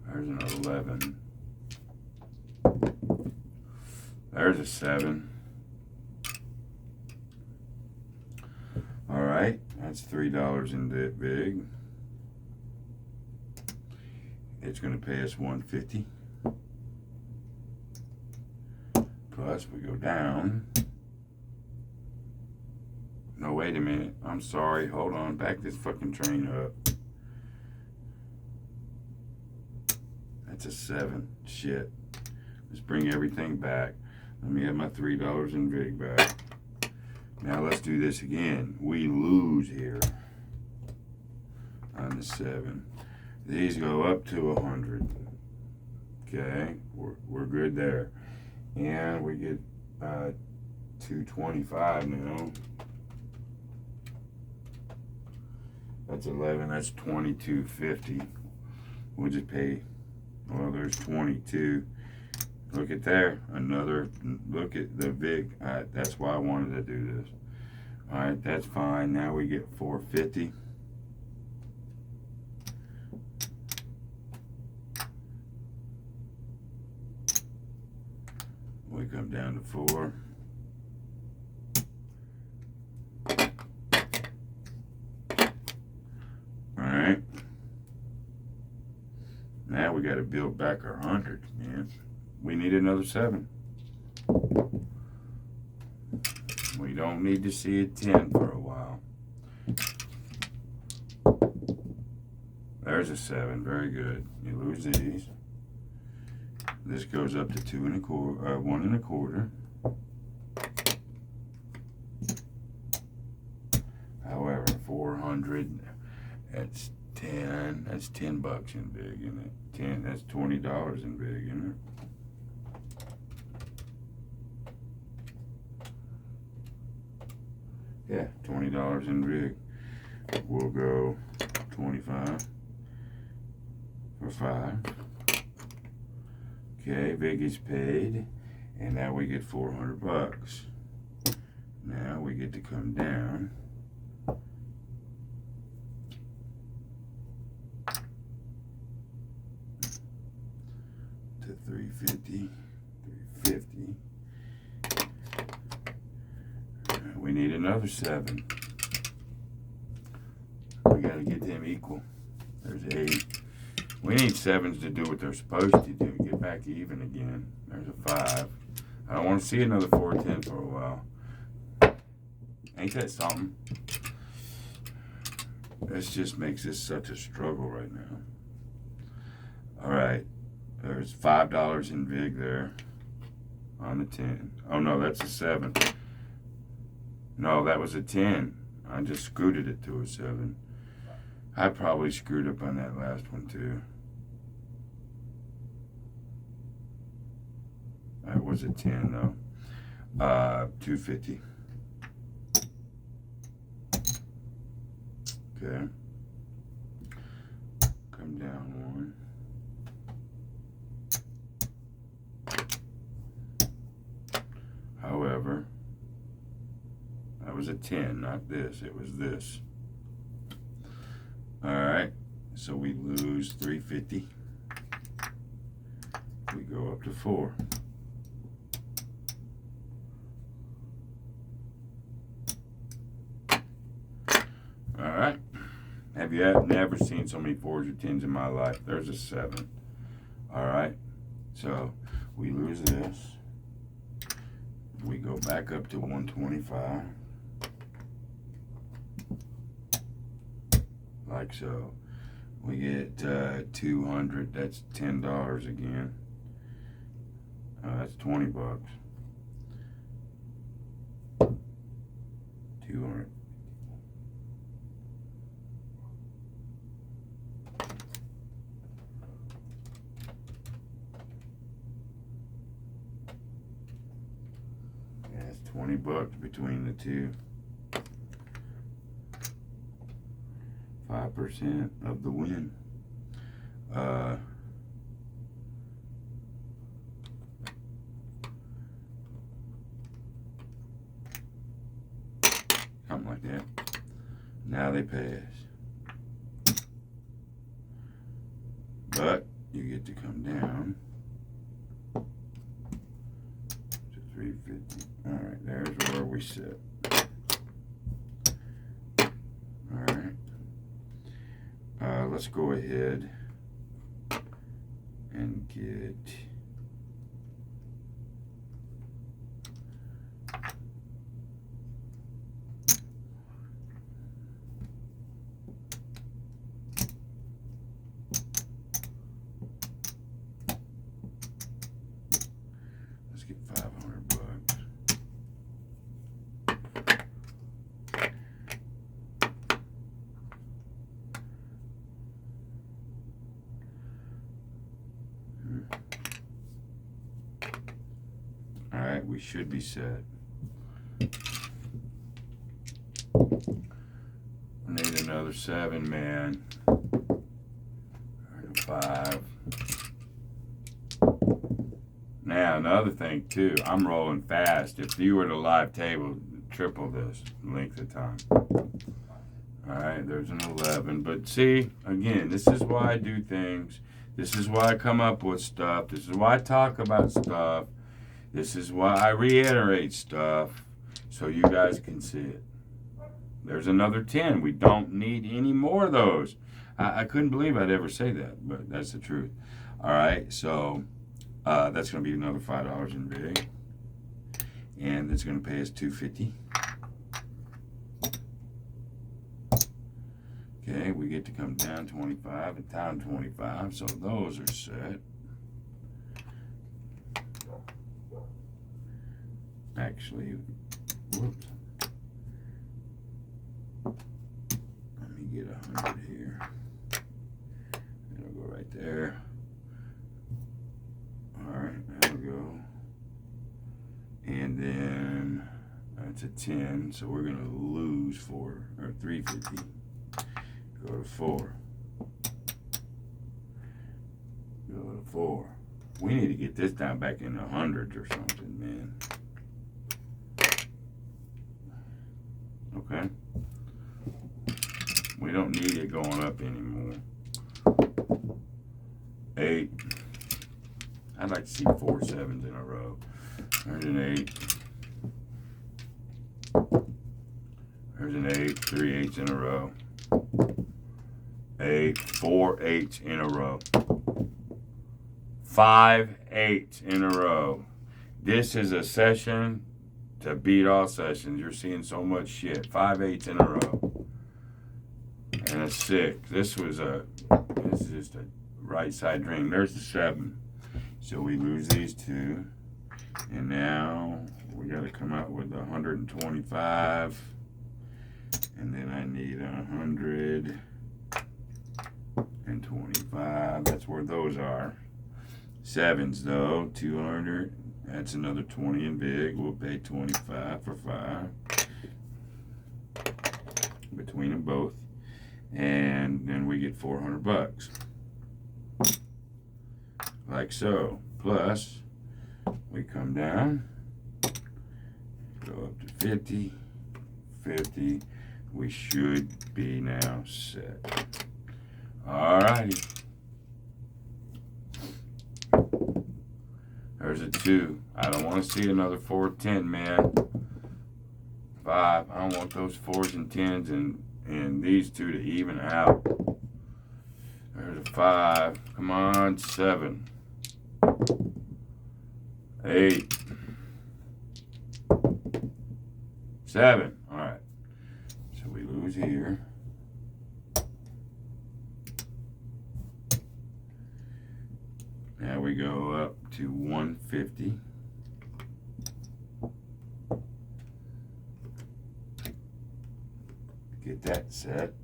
Speaker 1: There's an 11. There's a 7. All right, that's $3 in that vig. It's going to pay us $150. Plus, we go down. No, wait a minute. I'm sorry. Hold on. Back this fucking train up. That's a 7. Shit. Let's bring everything back. Let me have my $3 in vig back. Now let's do this again. We lose here on the 7. These go up to 100. Okay, we're good there. And we get 225 now. That's 11. That's 22.50. We'll just pay. Well, there's 22. Look at there. Another. Look at the vig. That's why I wanted to do this. All right, that's fine. Now we get 450. We come down to 4. All right. Now we got to build back our 100, man. We need another 7. We don't need to see a 10 for a while. There's a 7. Very good. You lose these. This goes up to 2 1/4, 1 1/4. However, 400. That's 10. That's $10 in vig, isn't it? 10. That's $20 in vig, isn't it? Yeah, $20 in vig. We'll go 25 for 5. Okay, vig is paid, and now we get $400. Now we get to come down to 350. 350. We need another 7. We got to get them equal. There's 8. We need 7s to do what they're supposed to do. Get back even again. There's a 5. I don't want to see another 410 for a while. Ain't that something? This just makes this such a struggle right now. All right. There's $5 in vig there on the 10. Oh, no, that's a 7. No, that was a 10. I just scooted it to a 7. I probably screwed up on that last one too. That was a 10 though. 250. Okay. Come down 1. However, that was a 10, not this. It was this. All right. So we lose 350. We go up to 4. All right. Have you never seen so many 4s or 10s in my life? There's a 7. All right. So we lose this. We go back up to 125. Like so. We get 200. That's $10 again. That's $20. 200. $20. 20 bucks between the two. 5% of the win. Something like that. Now they pass. But you get to come down to 350. Alright, there's where we sit. Alright. Let's go ahead and get let's get 500 bucks. Alright, we should be set. I need another 7, man. Alright, 5. Now, another thing, too, I'm rolling fast. If you were to live table, triple this length of time. Alright, there's an 11. But see, again, this is why I do things. This is why I come up with stuff. This is why I talk about stuff. This is why I reiterate stuff so you guys can see it. There's another 10. We don't need any more of those. I couldn't believe I'd ever say that, but that's the truth. All right, so that's going to be another $5 in big. And that's going to pay us $250. Okay, we get to come down 25 and down 25, so those are set. Actually, whoops. Let me get 100 here. It'll go right there. Alright, that'll go. And then that's a 10, so we're gonna lose 350. Go to 4. Go to 4. We need to get this down back in the hundreds or something, man. Okay. We don't need it going up anymore. 8. I'd like to see 4 7s in a row. There's an 8. There's an 8. 3 8s in a row. 8. 4 8s in a row. 5 8s in a row. This is a session to beat all sessions. You're seeing so much shit. 5 8s in a row. And a 6. This is just a right side dream. There's the 7. So we lose these 2. And now we got to come out with 125. And then I need 125. That's where those are. 7s though, 200. That's another 20 in big. We'll pay 25 for 5. Between them both. And then we get 400 bucks. Like so. Plus, we come down. Go up to 50. 50. We should be now set. Alrighty. There's a 2. I don't want to see another 4 10, man. 5. I don't want those 4s and 10s and these 2 to even out. There's a 5. Come on, 7. 8. 7. Alright. So we lose here. Now we go up to 150. Get that set.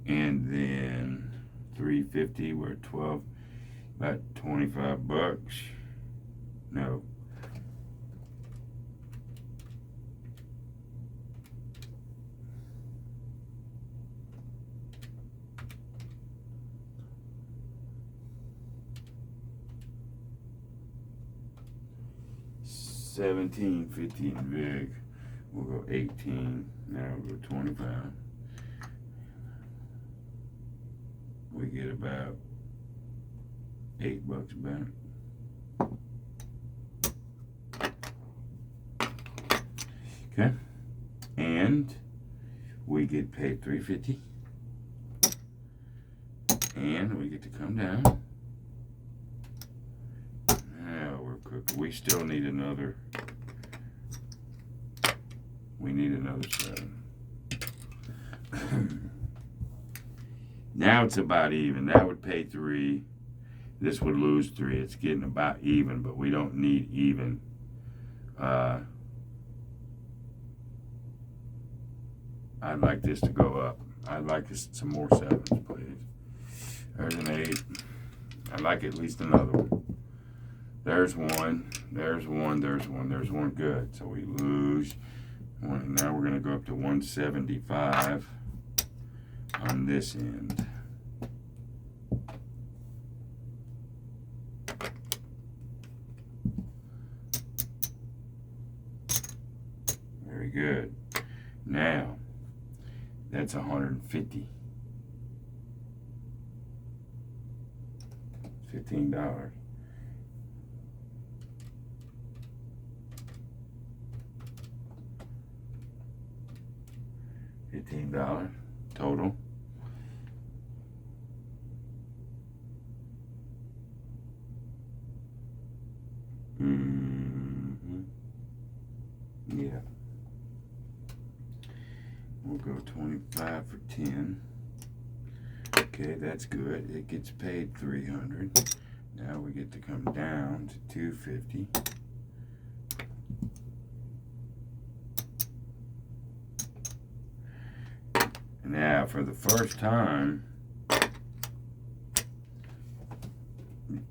Speaker 1: And then 350, we're 12, about 25 bucks. No. 17, 15 big. We'll go 18. Now we'll go 25. We get about $8 back. Okay. And we get paid $3.50. And we get to come down. Now we're cooking. We still need another. We need another 7. Now it's about even. That would pay 3. This would lose 3. It's getting about even, but we don't need even. I'd like this to go up. I'd like some more 7s, please. There's an 8. I'd like at least another one. There's 1. There's 1. There's 1. There's 1. Good. So we lose 1. Now we're going to go up to 175 on this end. Very good. Now, that's 150. $15. $15 total. Yeah. We'll go 25 for 10. Okay, that's good. It gets paid 300. Now we get to come down to 250. Now, for the first time,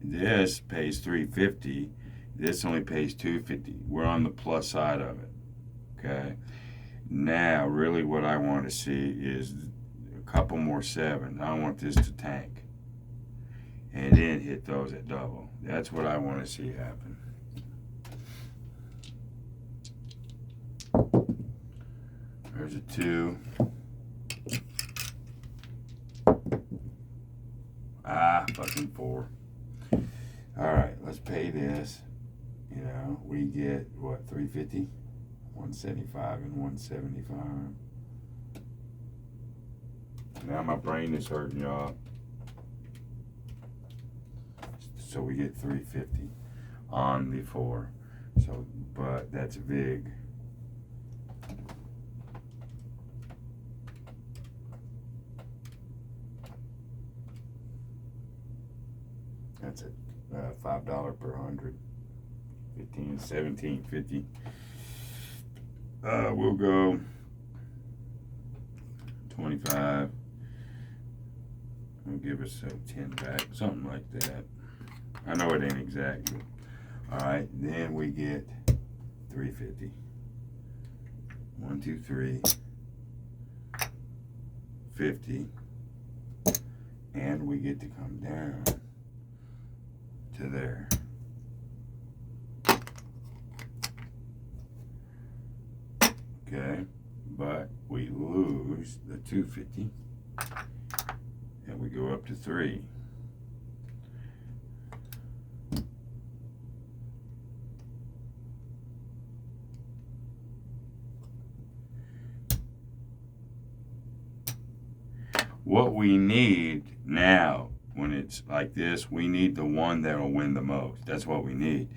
Speaker 1: this pays 350. This only pays 250. We're on the plus side of it. Okay. Now, really, what I want to see is a couple more 7. I want this to tank, and then hit those at double. That's what I want to see happen. There's a 2. Fucking 4. All right, let's pay this. You know, we get what, 350, 175, and 175. Now my brain is hurting, y'all. So we get 350 on the 4. So, but that's big. That's it. $5 per 100. 15, 17, 50. We'll go 25. We'll give us 10 back, something like that. I know it ain't exact, but all right. Then we get 350. 1, 2, 3. 50. And we get to come down to there. Okay, but we lose the 250 and we go up to 3. What we need now, when it's like this, we need the one that will win the most. That's what we need.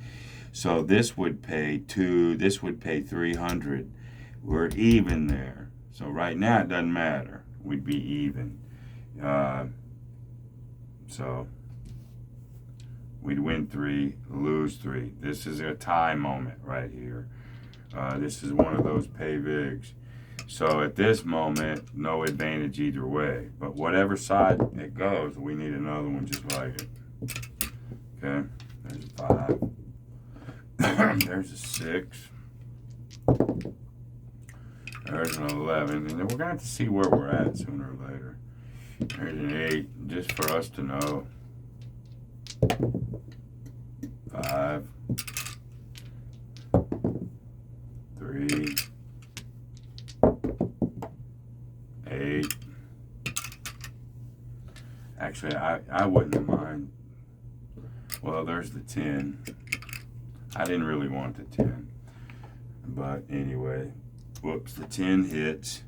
Speaker 1: So this would pay 2, this would pay 300. We're even there. So right now it doesn't matter. We'd be even. So we'd win 3, lose 3. This is a tie moment right here. This is one of those pay bigs. So at this moment, no advantage either way. But whatever side it goes, we need another one just like it. Okay, there's a 5. There's a 6. There's an 11. And then we're going to have to see where we're at sooner or later. There's an 8, just for us to know. 5. 3, 8. Actually, I wouldn't mind. Well, there's the 10. I didn't really want the 10. But anyway, whoops, the 10 hits.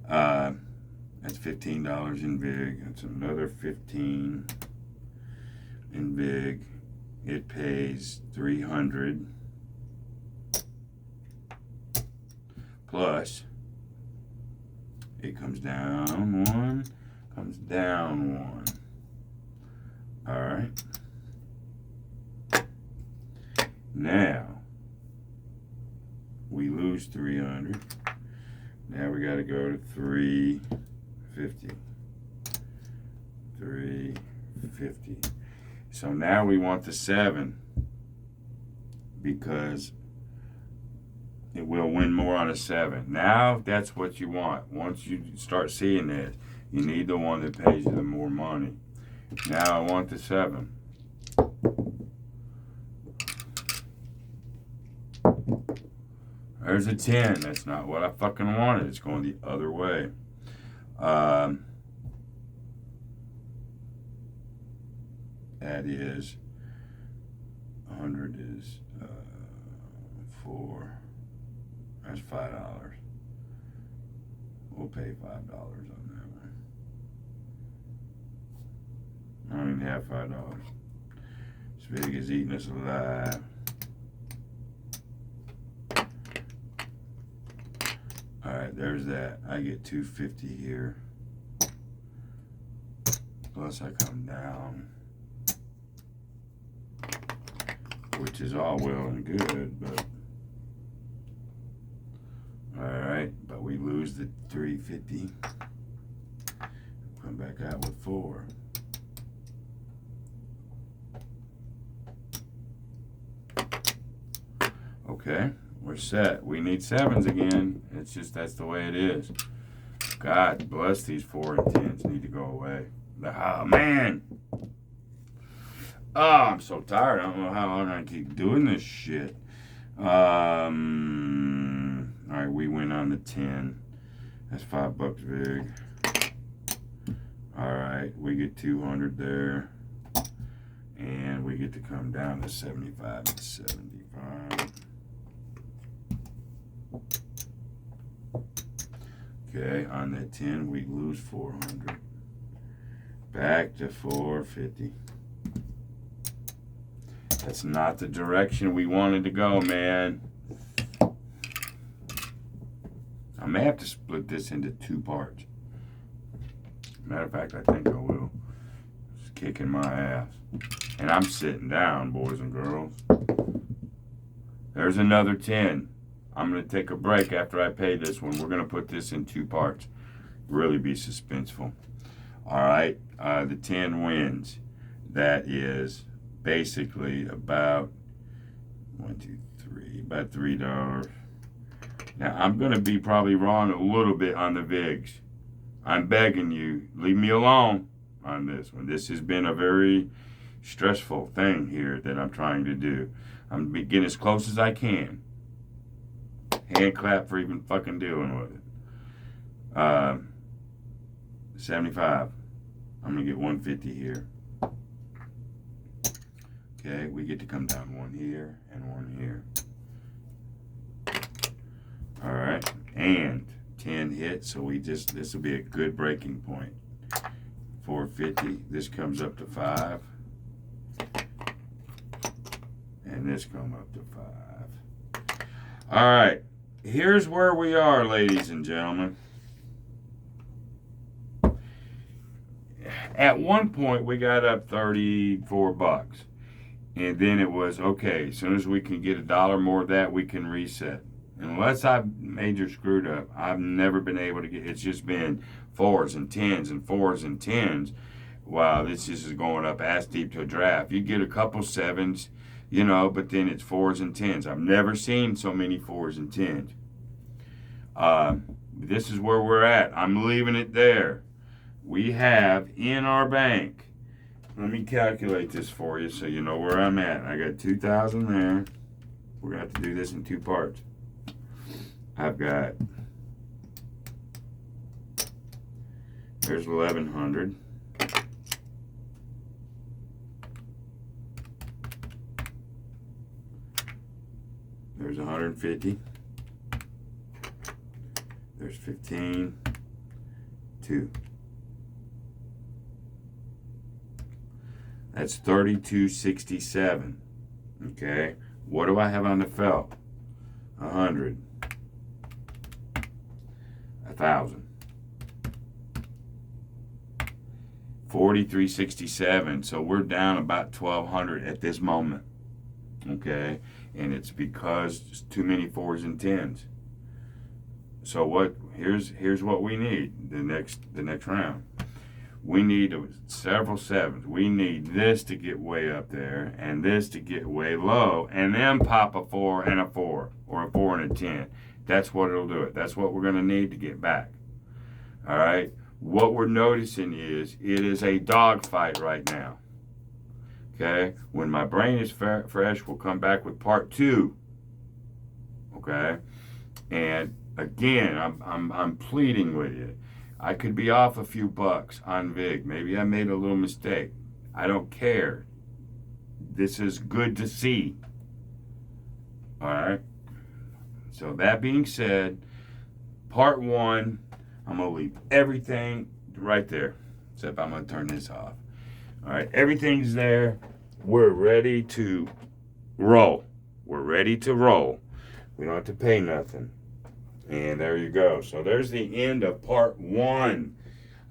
Speaker 1: That's $15 in VIG. That's another 15 in VIG. It pays 300 plus it comes down 1, comes down 1. All right. Now we lose 300. Now we got to go to 350. 350. So now we want the 7 because it will win more on a 7. Now that's what you want. Once you start seeing this, you need the one that pays you the more money. Now I want the 7. There's a 10. That's not what I fucking wanted. It's going the other way. That is 100 is 4. That's $5. We'll pay $5 on that one. I don't even have $5. This VIG is eating us alive. Alright, there's that. I get 250 here. Plus I come down. Which is all well and good, but alright, but we lose the 350. Come back out with 4. Okay, we're set. We need 7s again. It's just that's the way it is. God bless these 4 and 10s. Need to go away. Oh man. Oh, I'm so tired. I don't know how long I keep doing this shit. Alright, we went on the 10. That's $5 VIG. Alright, we get 200 there. And we get to come down to 75 and 75. Okay, on that 10, we lose 400. Back to 450. That's not the direction we wanted to go, man. I may have to split this into 2 parts. Matter of fact, I think I will. It's kicking my ass. And I'm sitting down, boys and girls. There's another 10. I'm going to take a break after I pay this one. We're going to put this in 2 parts. Really be suspenseful. All right, the 10 wins. That is basically about about $3. Now I'm going to be probably wrong a little bit on the VIGs. I'm begging you, leave me alone on this one. This has been a very stressful thing here that I'm trying to do. I'm getting as close as I can. Hand clap for even fucking dealing with it. 75. I'm gonna get 150 here. Okay, we get to come down 1 here and 1 here. All right, and 10 hits, so this will be a good breaking point. 450. This comes up to 5, and this comes up to 5. All right, here's where we are, ladies and gentlemen. At one point, we got up $34. And then it was, okay, as soon as we can get $1 more of that, we can reset. Unless I've major screwed up, I've never been able to get, it's just been 4s and 10s and 4s and 10s. Wow, this just is going up ass deep to a draft. You get a couple 7s, you know, but then it's 4s and 10s. I've never seen so many 4s and 10s. This is where we're at. I'm leaving it there. We have in our bank, let me calculate this for you so you know where I'm at. I got 2,000 there. We're going to have to do this in 2 parts. I've got, there's 1100. There's 150. There's 15. 2. That's 3267. Okay. What do I have on the felt? 100. 1,000. 4367. So we're down about 1,200 at this moment. Okay. And it's because there's too many 4s and 10s. So what? Here's what we need the next round. We need several 7s. We need this to get way up there, and this to get way low, and then pop a 4 and a 4, or a 4 and a 10. That's what it'll do it. That's what we're going to need to get back. All right. What we're noticing is it is a dogfight right now. Okay. When my brain is fresh, we'll come back with part 2. Okay. And again, I'm pleading with you. I could be off a few bucks on VIG. Maybe I made a little mistake. I don't care. This is good to see. All right. So that being said, part 1, I'm going to leave everything right there. Except I'm going to turn this off. All right. Everything's there. We're ready to roll. We're ready to roll. We don't have to pay nothing. And there you go. So there's the end of part 1.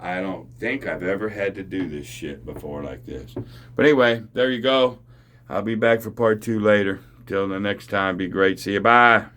Speaker 1: I don't think I've ever had to do this shit before like this. But anyway, there you go. I'll be back for part 2 later. Till the next time, be great. See you. Bye.